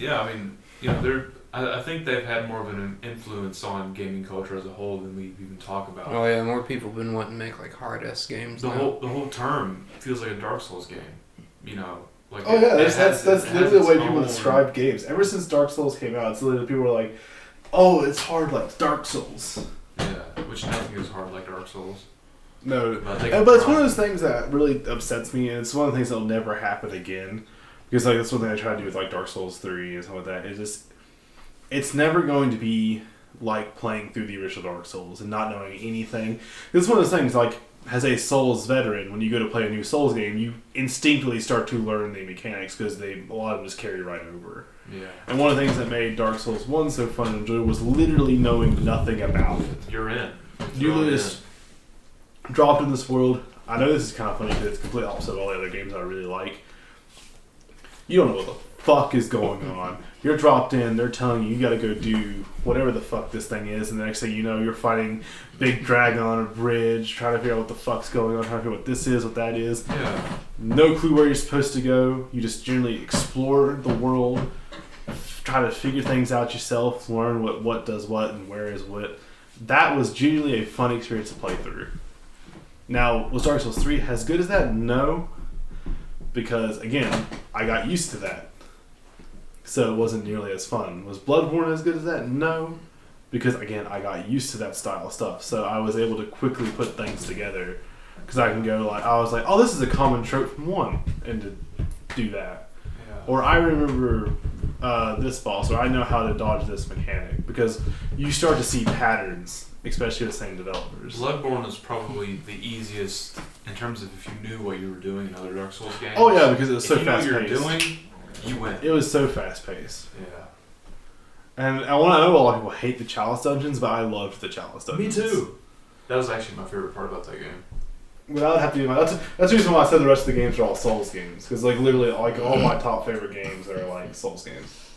Speaker 2: I think they've had more of an influence on gaming culture as a whole than we even talk about.
Speaker 3: Oh yeah, more people have been wanting to make like hard-ass games.
Speaker 2: The whole term feels like a Dark Souls game. Like
Speaker 1: that's literally the way people describe games. Ever since Dark Souls came out, it's literally people were like, "Oh, it's hard like Dark Souls."
Speaker 2: Yeah, which nothing is hard like Dark Souls.
Speaker 1: No, but it's one of those things that really upsets me, and it's one of the things that'll never happen again. Because like that's one thing I try to do with like Dark Souls 3 and stuff like that. It's never going to be like playing through the original Dark Souls and not knowing anything. It's one of those things like, as a Souls veteran, when you go to play a new Souls game, you instinctively start to learn the mechanics because a lot of them just carry right over.
Speaker 2: Yeah.
Speaker 1: And one of the things that made Dark Souls 1 so fun and enjoyable was literally knowing nothing about it.
Speaker 2: You're in.
Speaker 1: You literally just dropped in this world. I know this is kind of funny because it's completely opposite of all the other games I really like. You don't know what the fuck is going on. You're dropped in, they're telling you gotta go do whatever the fuck this thing is, and the next thing you know, you're fighting big dragon on a bridge, trying to figure out what the fuck's going on, trying to figure out what this is, what that is.
Speaker 2: Yeah.
Speaker 1: No clue where you're supposed to go. You just generally explore the world, try to figure things out yourself, learn what does what and where is what. That was genuinely a fun experience to play through. Now, was Dark Souls 3 as good as that? No. Because, again, I got used to that. So it wasn't nearly as fun. Was Bloodborne as good as that? No. Because, again, I got used to that style of stuff. So I was able to quickly put things together. Because I can go I was like, oh, this is a common trope from 1. And to do that. Yeah. Or I remember this boss, or I know how to dodge this mechanic. Because you start to see patterns, especially with the same developers.
Speaker 2: Bloodborne is probably the easiest in terms of if you knew what you were doing in other Dark Souls games.
Speaker 1: Oh, yeah, because it was so fast-paced.
Speaker 2: If you knew what you were doing, you win.
Speaker 1: It was so fast-paced.
Speaker 2: Yeah.
Speaker 1: And I know a lot of people hate the Chalice dungeons, but I loved the Chalice dungeons.
Speaker 2: Me too. That was actually my favorite part about that game.
Speaker 1: Well, that would have to be that's the reason why I said the rest of the games are all Souls games. Because, literally, all my top favorite games are, Souls games.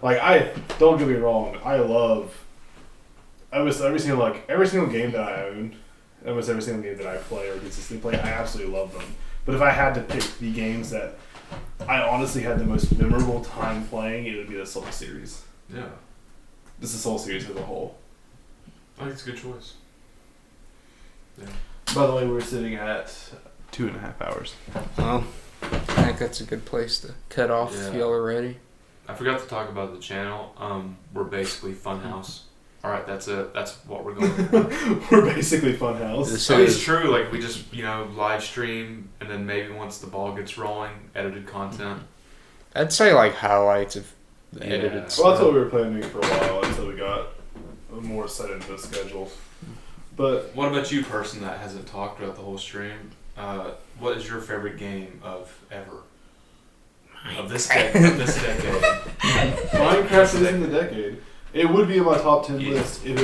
Speaker 1: Yeah. Don't get me wrong, I love almost every single game that I own, almost every single game that I play or consistently play, I absolutely love them. But if I had to pick the games that I honestly had the most memorable time playing, it would be the Soul series.
Speaker 2: Yeah.
Speaker 1: This is Soul series as a whole.
Speaker 2: I think it's a good choice. Yeah.
Speaker 1: By the way, we're sitting at 2.5 hours.
Speaker 3: Well, I think that's a good place to cut off if y'all are ready.
Speaker 2: I forgot to talk about the channel. We're basically Funhouse. All right, that's it. That's what we're going with.
Speaker 1: We're basically Funhouse.
Speaker 2: It's true. Like, we just, live stream, and then maybe once the ball gets rolling, edited content.
Speaker 3: I'd say, like, highlights of the edited stuff.
Speaker 1: Well, that's what we were planning for a while until we got more set into the schedule. But
Speaker 2: what about you, person that hasn't talked about the whole stream? What is your favorite game of ever? Of this decade?
Speaker 1: Minecraft is in the decade. It would be in my top 10 list if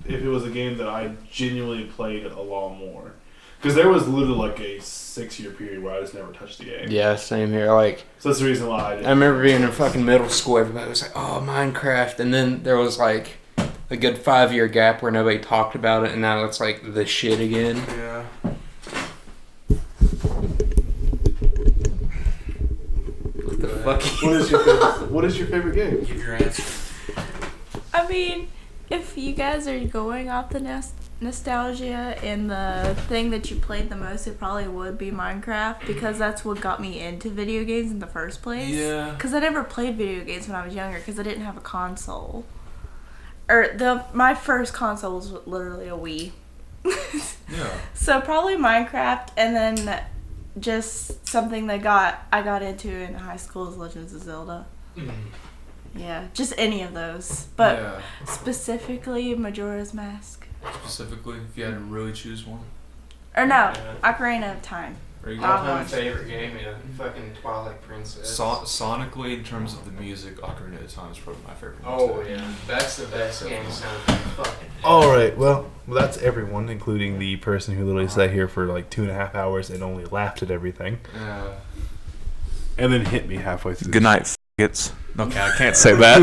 Speaker 1: it was a game that I genuinely played a lot more. Because there was literally like a 6-year period where I just never touched the game.
Speaker 3: Yeah, same here. Like,
Speaker 1: so that's the reason why I didn't.
Speaker 3: I remember being in fucking middle school, everybody was like, oh, Minecraft. And then there was like a good 5-year gap where nobody talked about it, and now it's like the shit again.
Speaker 2: Yeah.
Speaker 3: What the fuck?
Speaker 1: What is your favorite game?
Speaker 2: Give your answer.
Speaker 5: I mean, if you guys are going off the nostalgia and the thing that you played the most, it probably would be Minecraft, because that's what got me into video games in the first place.
Speaker 2: Yeah.
Speaker 5: Because I never played video games when I was younger because I didn't have a console. My first console was literally a Wii.
Speaker 2: Yeah.
Speaker 5: So probably Minecraft, and then just something that I got into in high school is Legends of Zelda. Yeah, just any of those. But specifically Majora's Mask.
Speaker 2: Specifically, if you had to really choose one.
Speaker 5: Or no, Ocarina of Time.
Speaker 3: All-time favorite game, fucking Twilight Princess.
Speaker 2: Sonically, in terms of the music, Ocarina of Time is probably my favorite one.
Speaker 3: Oh, yeah. That's the best game sound. Fucking
Speaker 1: all right, well, that's everyone, including the person who literally sat here for like 2.5 hours and only laughed at everything. And then hit me halfway through.
Speaker 2: Good night, f***its. Okay, I can't say that.